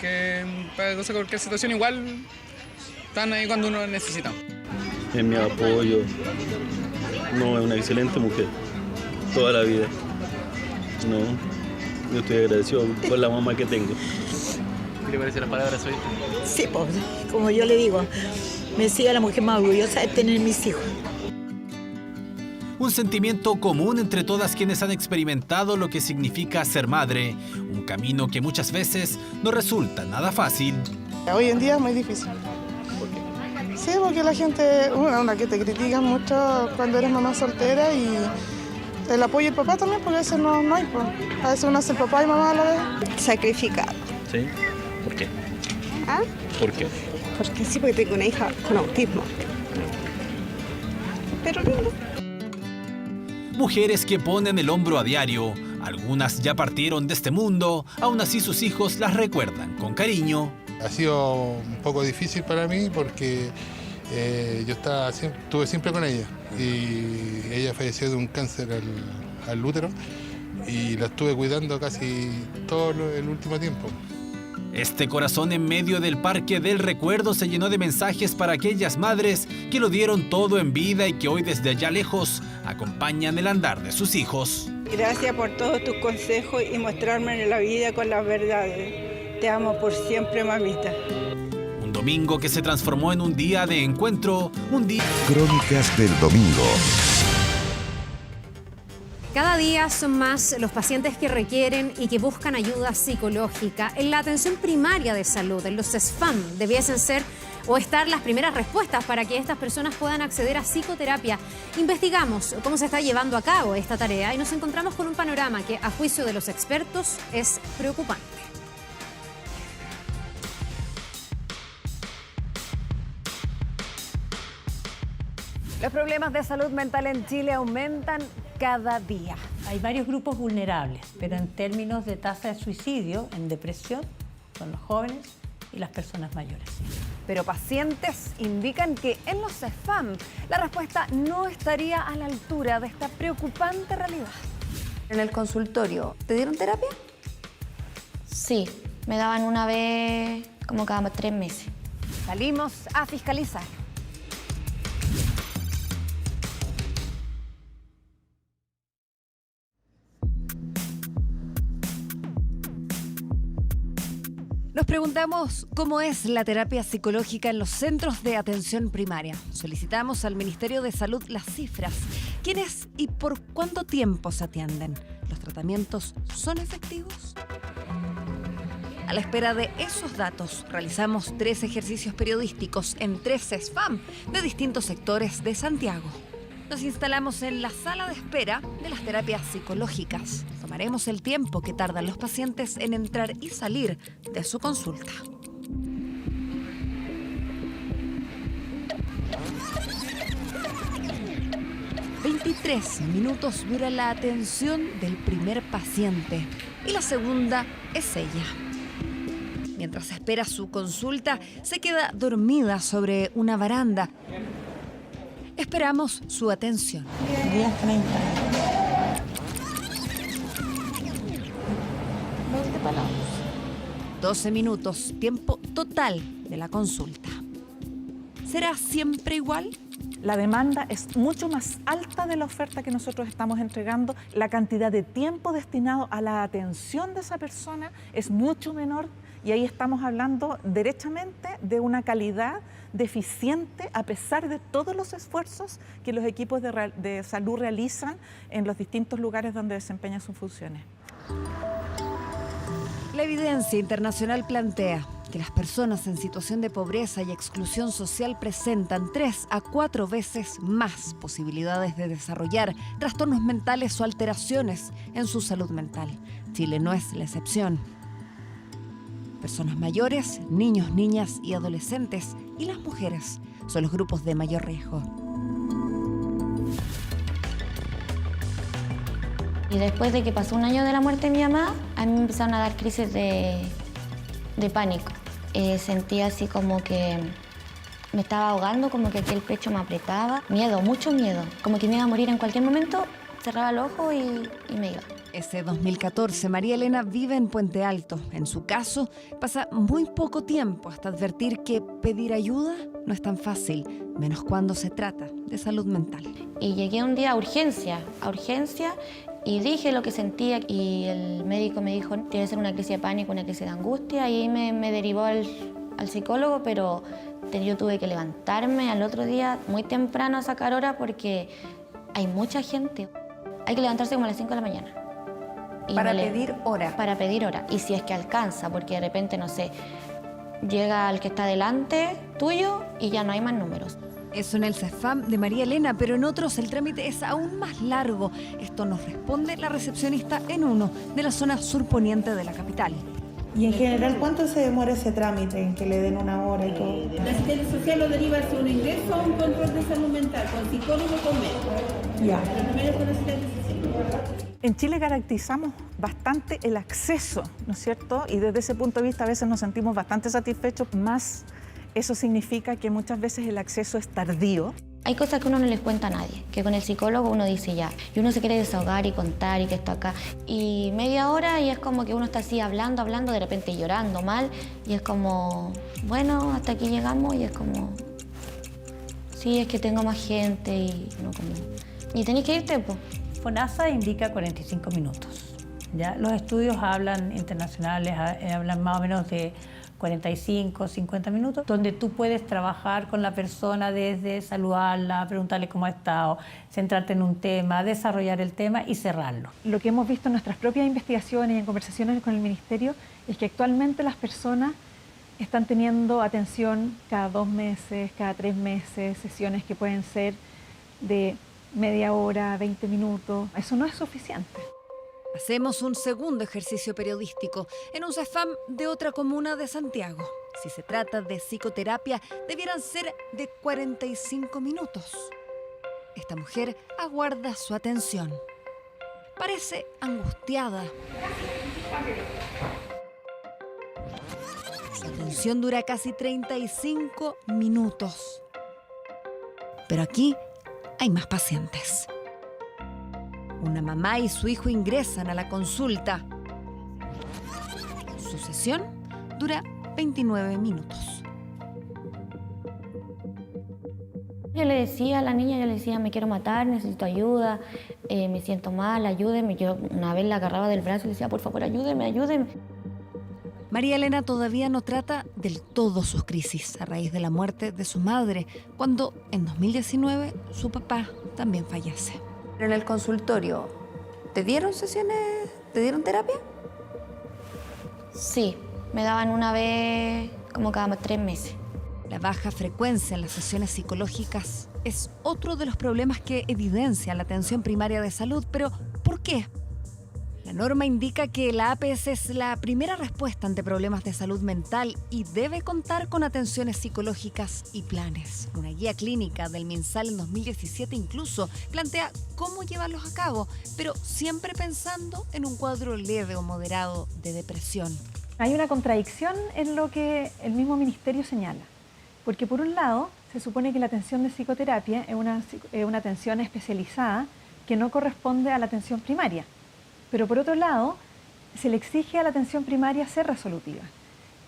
que para cualquier situación igual están ahí cuando uno necesita. Es mi apoyo, no, es una excelente mujer, toda la vida. No, yo estoy agradecido por la mamá que tengo. ¿Qué le parecen las palabras hoy? Sí, pues, como yo le digo, me sigue la mujer más orgullosa de tener mis hijos. Un sentimiento común entre todas quienes han experimentado lo que significa ser madre, un camino que muchas veces no resulta nada fácil. Hoy en día es muy difícil. ¿Por qué? Sí, porque la gente, una que te critica mucho cuando eres mamá soltera y el apoyo del papá también, porque a veces no hay. Pues. A veces uno hace el papá y mamá a la vez. Sacrificado. ¿Sí? ¿Por qué? ¿Ah? ¿Por qué? Porque sí, porque tengo una hija con autismo. Pero no. Mujeres que ponen el hombro a diario, algunas ya partieron de este mundo, aún así sus hijos las recuerdan con cariño. Ha sido un poco difícil para mí porque yo estuve siempre con ella y ella falleció de un cáncer al útero y la estuve cuidando casi todo el último tiempo. Este corazón en medio del Parque del Recuerdo se llenó de mensajes para aquellas madres que lo dieron todo en vida y que hoy desde allá lejos acompañan el andar de sus hijos. Gracias por todos tus consejos y mostrarme en la vida con las verdades. Te amo por siempre, mamita. Un domingo que se transformó en un día de encuentro, un día... Crónicas del domingo. Cada día son más los pacientes que requieren y que buscan ayuda psicológica. En la atención primaria de salud, en los SFAM, debiesen ser o estar las primeras respuestas para que estas personas puedan acceder a psicoterapia. Investigamos cómo se está llevando a cabo esta tarea y nos encontramos con un panorama que, a juicio de los expertos, es preocupante. Los problemas de salud mental en Chile aumentan cada día. Hay varios grupos vulnerables, pero en términos de tasa de suicidio, en depresión, son los jóvenes y las personas mayores. Pero pacientes indican que en los SFAM la respuesta no estaría a la altura de esta preocupante realidad. En el consultorio, ¿te dieron terapia? Sí, me daban una vez como cada 3 meses. Salimos a fiscalizar. Nos preguntamos cómo es la terapia psicológica en los centros de atención primaria. Solicitamos al Ministerio de Salud las cifras. ¿Quiénes y por cuánto tiempo se atienden? ¿Los tratamientos son efectivos? A la espera de esos datos, realizamos 3 ejercicios periodísticos en 3 SFAM de distintos sectores de Santiago. Nos instalamos en la sala de espera de las terapias psicológicas. Tomaremos el tiempo que tardan los pacientes en entrar y salir de su consulta. «23 minutos dura la atención del primer paciente y la segunda es ella. Mientras espera su consulta, se queda dormida sobre una baranda. Esperamos su atención. 10:30. 20 palabras. 12 minutos, tiempo total de la consulta. ¿Será siempre igual? La demanda es mucho más alta de la oferta que nosotros estamos entregando. La cantidad de tiempo destinado a la atención de esa persona es mucho menor y ahí estamos hablando derechamente de una calidad deficiente a pesar de todos los esfuerzos que los equipos de salud realizan en los distintos lugares donde desempeñan sus funciones. La evidencia internacional plantea que las personas en situación de pobreza y exclusión social presentan 3 a 4 veces más posibilidades de desarrollar trastornos mentales o alteraciones en su salud mental. Chile no es la excepción. Personas mayores, niños, niñas y adolescentes y las mujeres son los grupos de mayor riesgo. Y después de que pasó un año de la muerte de mi mamá, a mí me empezaron a dar crisis de pánico. Sentía así como que me estaba ahogando, como que aquí el pecho me apretaba. Miedo, mucho miedo. Como que me iba a morir en cualquier momento, cerraba el ojo y me iba. Ese 2014, María Elena vive en Puente Alto. En su caso, pasa muy poco tiempo hasta advertir que pedir ayuda no es tan fácil, menos cuando se trata de salud mental. Y llegué un día a urgencia y dije lo que sentía y el médico me dijo, tiene que ser una crisis de pánico, una crisis de angustia, y ahí me derivó al psicólogo, pero yo tuve que levantarme al otro día muy temprano a sacar hora porque hay mucha gente. Hay que levantarse como a las 5 de la mañana. Para pedir hora. Para pedir hora. Y si es que alcanza, porque de repente, no sé, llega el que está delante tuyo y ya no hay más números. Eso en el CEFAM de María Elena, pero en otros el trámite es aún más largo. Esto nos responde la recepcionista en uno de la zona surponiente de la capital. Y en general, ¿cuánto se demora ese trámite en que le den una hora y todo? La asistencia social lo deriva hacia un ingreso a un control de salud mental, con psicólogo o con médico. Ya. Pero primero con asistencia social. En Chile garantizamos bastante el acceso, ¿no es cierto? Y desde ese punto de vista a veces nos sentimos bastante satisfechos, más eso significa que muchas veces el acceso es tardío. Hay cosas que uno no les cuenta a nadie, que con el psicólogo uno dice ya, y uno se quiere desahogar y contar y que esto acá. Y media hora y es como que uno está así hablando, de repente llorando mal, y es como, bueno, hasta aquí llegamos, y es como, sí, es que tengo más gente y no como... Y tenés que irte, pues. FONASA indica 45 minutos. ¿Ya? Los estudios internacionales hablan más o menos de 45, 50 minutos, donde tú puedes trabajar con la persona desde saludarla, preguntarle cómo ha estado, centrarte en un tema, desarrollar el tema y cerrarlo. Lo que hemos visto en nuestras propias investigaciones y en conversaciones con el Ministerio es que actualmente las personas están teniendo atención cada 2 meses, cada 3 meses, sesiones que pueden ser de media hora, 20 minutos. Eso no es suficiente. Hacemos un segundo ejercicio periodístico en un CEFAM de otra comuna de Santiago. Si se trata de psicoterapia, debieran ser de 45 minutos. Esta mujer aguarda su atención. Parece angustiada. Su atención dura casi 35 minutos. Pero aquí hay más pacientes. Una mamá y su hijo ingresan a la consulta. Su sesión dura 29 minutos. Yo le decía a la niña, me quiero matar, necesito ayuda, me siento mal, ayúdeme. Yo una vez la agarraba del brazo y le decía, por favor, ayúdeme. María Elena todavía no trata del todo sus crisis a raíz de la muerte de su madre, cuando en 2019 su papá también fallece. En el consultorio, ¿te dieron sesiones? ¿Te dieron terapia? Sí, me daban una vez como cada 3 meses. La baja frecuencia en las sesiones psicológicas es otro de los problemas que evidencia la atención primaria de salud. Pero, ¿por qué? La norma indica que la APS es la primera respuesta ante problemas de salud mental y debe contar con atenciones psicológicas y planes. Una guía clínica del MinSal en 2017 incluso plantea cómo llevarlos a cabo, pero siempre pensando en un cuadro leve o moderado de depresión. Hay una contradicción en lo que el mismo ministerio señala, porque por un lado Se supone que la atención de psicoterapia es una atención especializada que no corresponde a la atención primaria. Pero por otro lado, se le exige a la atención primaria ser resolutiva.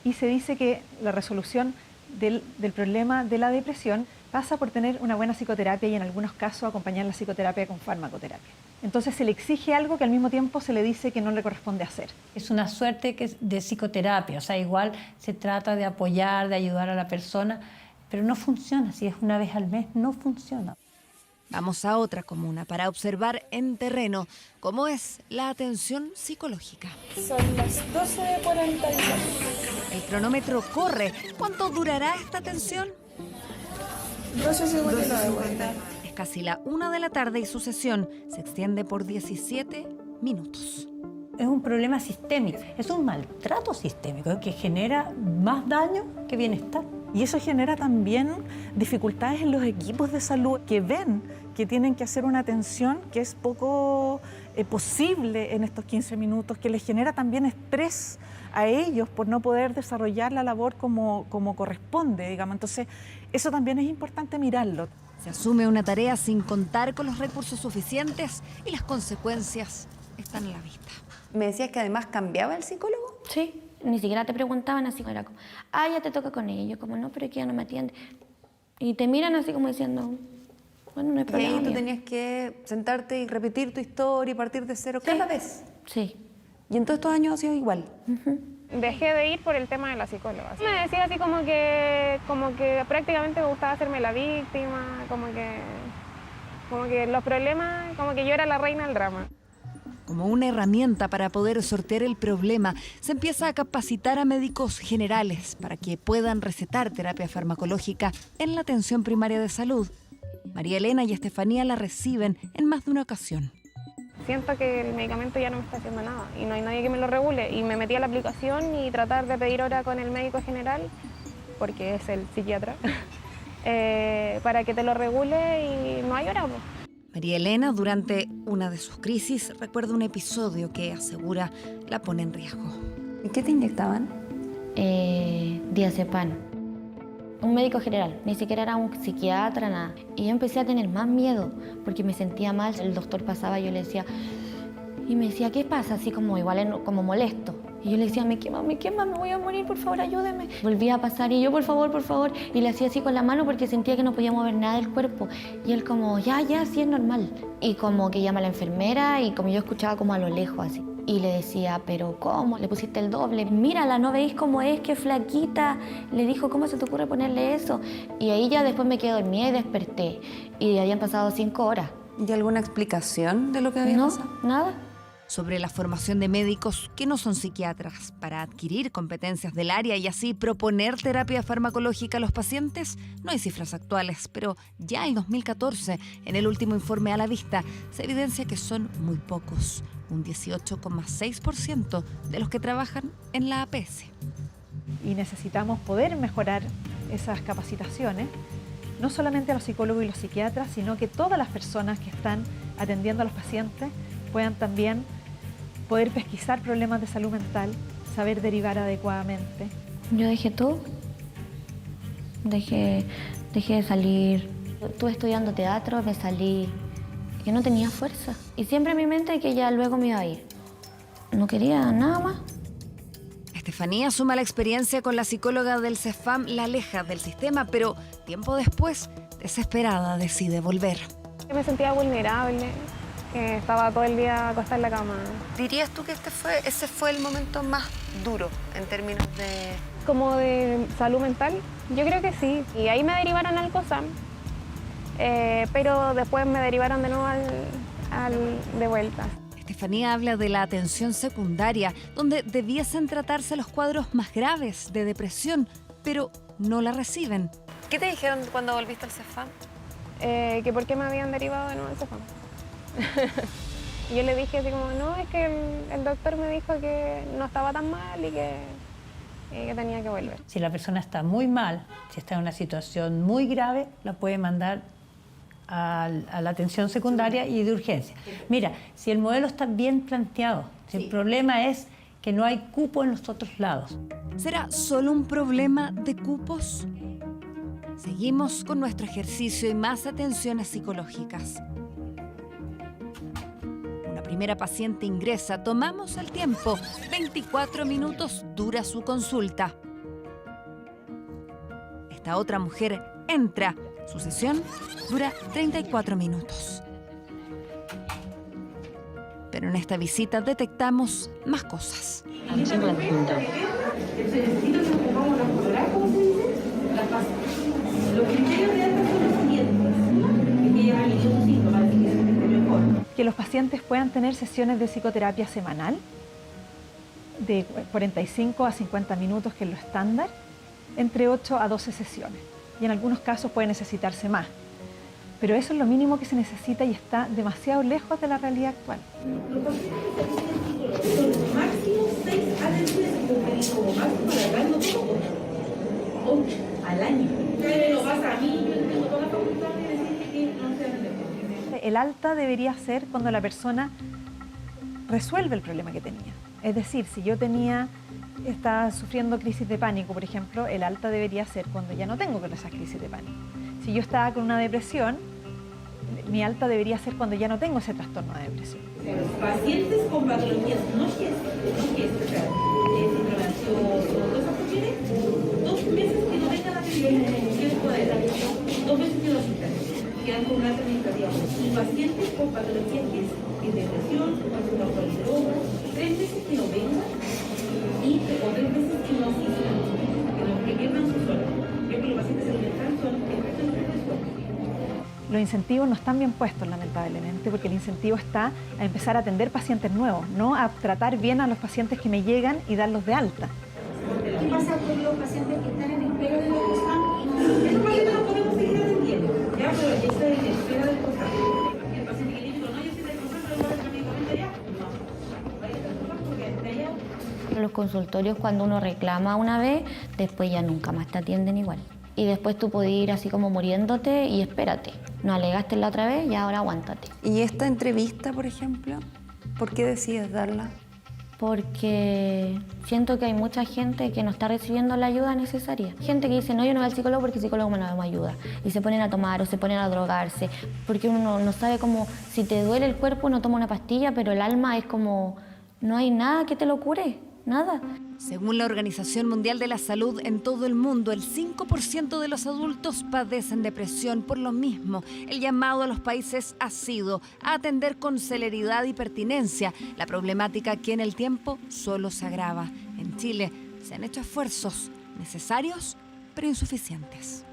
Y se dice que la resolución del problema de la depresión pasa por tener una buena psicoterapia y en algunos casos acompañar la psicoterapia con farmacoterapia. Entonces se le exige algo que al mismo tiempo se le dice que no le corresponde hacer. Es una suerte que es de psicoterapia, o sea, igual se trata de apoyar, de ayudar a la persona, pero no funciona, si es una vez al mes, no funciona. Vamos a otra comuna para observar en terreno cómo es la atención psicológica. Son las 12:42. El cronómetro corre. ¿Cuánto durará esta atención? 12:59. Es casi la 1 de la tarde y su sesión se extiende por 17 minutos. Es un problema sistémico, es un maltrato sistémico que genera más daño que bienestar. Y eso genera también dificultades en los equipos de salud que ven que tienen que hacer una atención que es poco posible en estos 15 minutos, que les genera también estrés a ellos por no poder desarrollar la labor como corresponde, digamos. Entonces, eso también es importante mirarlo. Se asume una tarea sin contar con los recursos suficientes y las consecuencias están a la vista. ¿Me decías que además cambiaba el psicólogo? Sí, ni siquiera te preguntaban así, era como, ya te toca con ella. Yo como, no, pero es que ya no me atiende. Y te miran así como diciendo, bueno, no hay problema. Y ahí tú tenías que sentarte y repetir tu historia y partir de cero cada vez. Sí. ¿Y en todos estos años ha sido igual? Dejé de ir por el tema de la psicóloga. Me decía así como que prácticamente me gustaba hacerme la víctima, como que los problemas, como que yo era la reina del drama. Como una herramienta para poder sortear el problema, se empieza a capacitar a médicos generales para que puedan recetar terapia farmacológica en la atención primaria de salud. María Elena y Estefanía la reciben en más de una ocasión. Siento que el medicamento ya no me está haciendo nada y no hay nadie que me lo regule. Y me metí a la aplicación y tratar de pedir hora con el médico general, porque es el psiquiatra, para que te lo regule y no hay hora. María Elena, durante una de sus crisis, recuerda un episodio que asegura la pone en riesgo. ¿Y qué te inyectaban? Diazepam. Un médico general, ni siquiera era un psiquiatra, nada. Y yo empecé a tener más miedo porque me sentía mal. El doctor pasaba y yo le decía, y me decía, ¿qué pasa? Así como igual, como molesto. Y yo le decía, me quema, me voy a morir, por favor, ayúdeme. Volvía a pasar y yo, por favor, y le hacía así con la mano porque sentía que no podía mover nada del cuerpo. Y él como, ya, sí es normal. Y como que llama a la enfermera y como yo escuchaba como a lo lejos así. Y le decía, pero ¿cómo? Le pusiste el doble. Mírala, ¿no veis cómo es? Qué flaquita. Le dijo, ¿cómo se te ocurre ponerle eso? Y ahí ya después me quedé dormida y desperté. Y habían pasado 5 horas. ¿Y alguna explicación de lo que había pasado? No, nada. Sobre la formación de médicos que no son psiquiatras para adquirir competencias del área y así proponer terapia farmacológica a los pacientes, no hay cifras actuales, pero ya en 2014, en el último informe a la vista, se evidencia que son muy pocos, un 18,6% de los que trabajan en la APS. Y necesitamos poder mejorar esas capacitaciones, no solamente a los psicólogos y los psiquiatras, sino que todas las personas que están atendiendo a los pacientes puedan también poder pesquisar problemas de salud mental, saber derivar adecuadamente. Yo dejé todo. Dejé de salir. Estuve estudiando teatro, me salí. Yo no tenía fuerza. Y siempre en mi mente que ya luego me iba a ir. No quería nada más. Estefanía suma la experiencia con la psicóloga del CEFAM, la aleja del sistema, pero tiempo después, desesperada, decide volver. Me sentía vulnerable. Estaba todo el día acostada en la cama. ¿Dirías tú que ese fue el momento más duro en términos de...? Como de salud mental, yo creo que sí. Y ahí me derivaron al COSAM, pero después me derivaron de nuevo de vuelta. Estefanía habla de la atención secundaria, donde debiesen tratarse los cuadros más graves de depresión, pero no la reciben. ¿Qué te dijeron cuando volviste al CEFAM? Que por qué me habían derivado de nuevo al CEFAM. Y yo le dije así como, no, es que el doctor me dijo que no estaba tan mal y que tenía que volver. Si la persona está muy mal, si está en una situación muy grave, la puede mandar a la atención secundaria y de urgencia. Mira, si el modelo está bien planteado, si el problema es que no hay cupo en los otros lados. ¿Será solo un problema de cupos? Seguimos con nuestro ejercicio y más atenciones psicológicas. Una primera paciente ingresa, tomamos el tiempo. 24 minutos dura su consulta. Esta otra mujer entra. Su sesión dura 34 minutos. Pero en esta visita detectamos más cosas. Los criterios de alta son los siguientes. Que ella realizó sus síntomas, así que se siente mejor. Que los pacientes puedan tener sesiones de psicoterapia semanal de 45 a 50 minutos, que es lo estándar, entre 8 a 12 sesiones. Y en algunos casos puede necesitarse más. Pero eso es lo mínimo que se necesita y está demasiado lejos de la realidad actual. Los pacientes que tienen son máximo 6 atenciones como máximo para darlo todo. 8 al año. Pero lo pasa a mí, yo tengo toda la facultad de decirte que no se hace. El alta debería ser cuando la persona resuelve el problema que tenía. Es decir, si yo estaba sufriendo crisis de pánico, por ejemplo, el alta debería ser cuando ya no tengo esas crisis de pánico. Si yo estaba con una depresión, mi alta debería ser cuando ya no tengo ese trastorno de depresión. Los pacientes con patologías no síndrome ansioso, todas esas cuestiones, 2 meses que no vengan a pedir poder, 2 meses que no asistan, quedan con una alta administrativa. Y pacientes con patologías que es depresión, con droga, 3 meses que no vengan o 3 meses que no asistan, que pierdan sus horas. Creo que los pacientes alimentarios son efectos de depresión. Los incentivos no están bien puestos, lamentablemente, porque el incentivo está a empezar a atender pacientes nuevos, no a tratar bien a los pacientes que me llegan y darlos de alta. ¿Qué pasa con los pacientes que están en espera del COSAM? Esos pacientes los podemos seguir atendiendo, ya, pero ya está en espera del COSAM. El paciente que dice, no, yo estoy del COSAM, pero no está medicamento ya, no, vaya al COSAM porque hasta allá. Los consultorios, cuando uno reclama una vez, después ya nunca más te atienden igual. Y después tú puedes ir así como muriéndote y espérate. No alegaste la otra vez y ahora aguántate. ¿Y esta entrevista, por ejemplo? ¿Por qué decides darla? Porque siento que hay mucha gente que no está recibiendo la ayuda necesaria. Gente que dice, no, yo no voy al psicólogo porque el psicólogo me ayuda. Y se ponen a tomar o se ponen a drogarse. Porque uno no sabe cómo, si te duele el cuerpo, uno toma una pastilla, pero el alma es como, no hay nada que te lo cure. Nada. Según la Organización Mundial de la Salud, en todo el mundo, el 5% de los adultos padecen depresión. Por lo mismo, el llamado a los países ha sido a atender con celeridad y pertinencia la problemática que en el tiempo solo se agrava. En Chile se han hecho esfuerzos necesarios, pero insuficientes.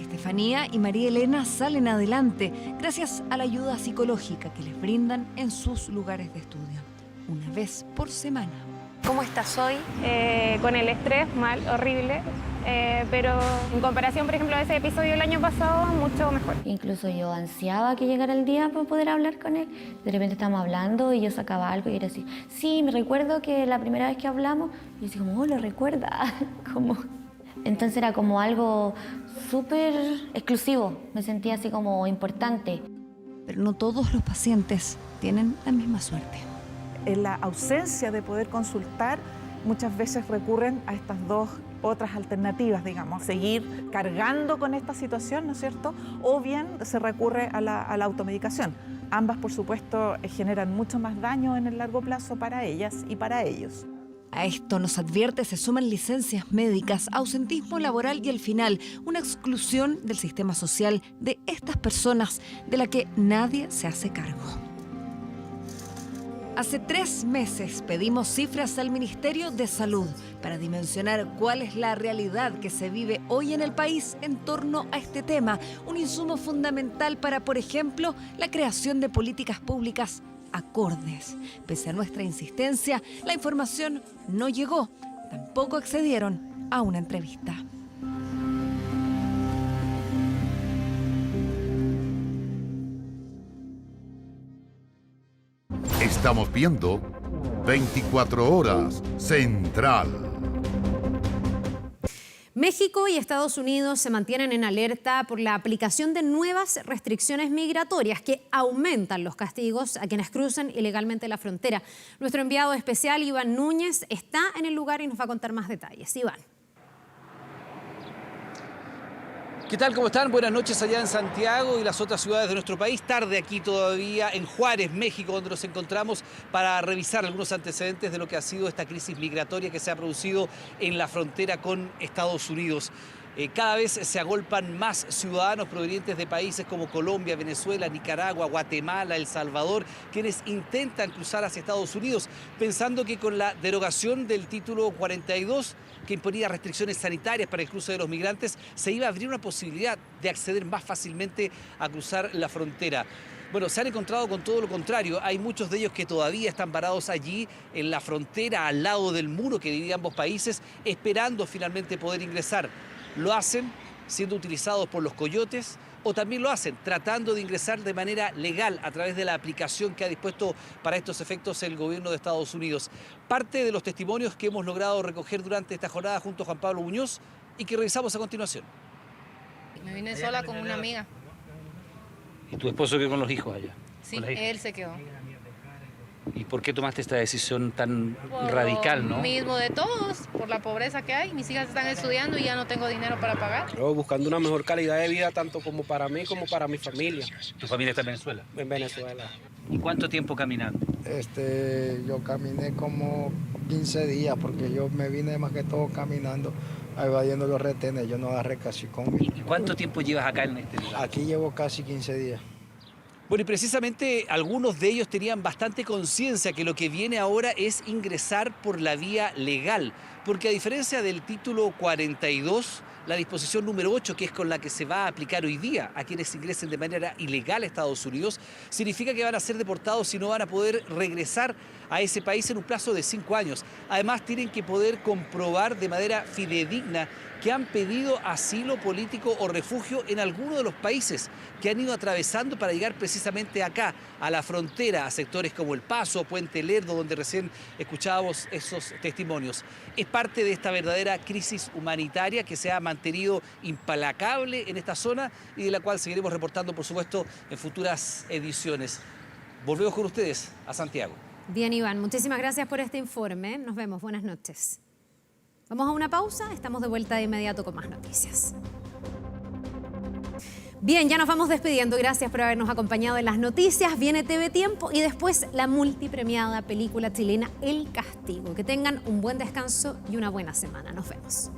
Estefanía y María Elena salen adelante gracias a la ayuda psicológica que les brindan en sus lugares de estudio. Una vez por semana. ¿Cómo estás hoy? Con el estrés, mal, horrible, pero en comparación, por ejemplo, a ese episodio del año pasado, mucho mejor. Incluso yo ansiaba que llegara el día para poder hablar con él. De repente estábamos hablando y yo sacaba algo y era así, sí, me recuerdo que la primera vez que hablamos, y yo decía como, oh, lo recuerda. Entonces era como algo súper exclusivo, me sentía así como importante. Pero no todos los pacientes tienen la misma suerte. En la ausencia de poder consultar, muchas veces recurren a estas dos otras alternativas, digamos, seguir cargando con esta situación, ¿no es cierto? O bien se recurre a la automedicación. Ambas, por supuesto, generan mucho más daño en el largo plazo para ellas y para ellos. A esto, nos advierte, se suman licencias médicas, ausentismo laboral y al final, una exclusión del sistema social de estas personas de la que nadie se hace cargo. Hace 3 meses pedimos cifras al Ministerio de Salud para dimensionar cuál es la realidad que se vive hoy en el país en torno a este tema, un insumo fundamental para, por ejemplo, la creación de políticas públicas acordes. Pese a nuestra insistencia, la información no llegó, tampoco accedieron a una entrevista. Estamos viendo 24 Horas Central. México y Estados Unidos se mantienen en alerta por la aplicación de nuevas restricciones migratorias que aumentan los castigos a quienes cruzan ilegalmente la frontera. Nuestro enviado especial, Iván Núñez, está en el lugar y nos va a contar más detalles. Iván. ¿Qué tal? ¿Cómo están? Buenas noches allá en Santiago y las otras ciudades de nuestro país. Tarde aquí todavía en Juárez, México, donde nos encontramos para revisar algunos antecedentes de lo que ha sido esta crisis migratoria que se ha producido en la frontera con Estados Unidos. Cada vez se agolpan más ciudadanos provenientes de países como Colombia, Venezuela, Nicaragua, Guatemala, El Salvador, quienes intentan cruzar hacia Estados Unidos, pensando que con la derogación del título 42, que imponía restricciones sanitarias para el cruce de los migrantes, se iba a abrir una posibilidad de acceder más fácilmente a cruzar la frontera. Bueno, se han encontrado con todo lo contrario. Hay muchos de ellos que todavía están parados allí en la frontera, al lado del muro que divide ambos países, esperando finalmente poder ingresar. Lo hacen siendo utilizados por los coyotes o también lo hacen tratando de ingresar de manera legal a través de la aplicación que ha dispuesto para estos efectos el gobierno de Estados Unidos. Parte de los testimonios que hemos logrado recoger durante esta jornada junto a Juan Pablo Muñoz y que revisamos a continuación. Me vine sola con una amiga. ¿Y tu esposo quedó con los hijos allá? Sí, él se quedó. ¿Y por qué tomaste esta decisión tan Por radical, no? Lo mismo de todos, por la pobreza que hay. Mis hijas están estudiando y ya no tengo dinero para pagar. Yo buscando una mejor calidad de vida tanto como para mí como para mi familia. ¿Tu familia está en Venezuela? En Venezuela. ¿Y cuánto tiempo caminando? Yo caminé como 15 días porque yo me vine más que todo caminando, evadiendo los retenes. Yo no agarré casi conmigo. ¿Y cuánto tiempo llevas acá en este lugar? Aquí llevo casi 15 días. Bueno, y precisamente algunos de ellos tenían bastante conciencia que lo que viene ahora es ingresar por la vía legal, porque a diferencia del título 42, la disposición número 8, que es con la que se va a aplicar hoy día a quienes ingresen de manera ilegal a Estados Unidos, significa que van a ser deportados y no van a poder regresar a ese país en un plazo de 5 años. Además, tienen que poder comprobar de manera fidedigna que han pedido asilo político o refugio en alguno de los países que han ido atravesando para llegar precisamente acá, a la frontera, a sectores como El Paso, Puente Lerdo, donde recién escuchábamos esos testimonios. Es parte de esta verdadera crisis humanitaria que se ha mantenido implacable en esta zona y de la cual seguiremos reportando, por supuesto, en futuras ediciones. Volvemos con ustedes a Santiago. Bien, Iván, muchísimas gracias por este informe. Nos vemos. Buenas noches. Vamos a una pausa, estamos de vuelta de inmediato con más noticias. Bien, ya nos vamos despidiendo. Gracias por habernos acompañado en las noticias. Viene TV Tiempo y después la multipremiada película chilena El Castigo. Que tengan un buen descanso y una buena semana. Nos vemos.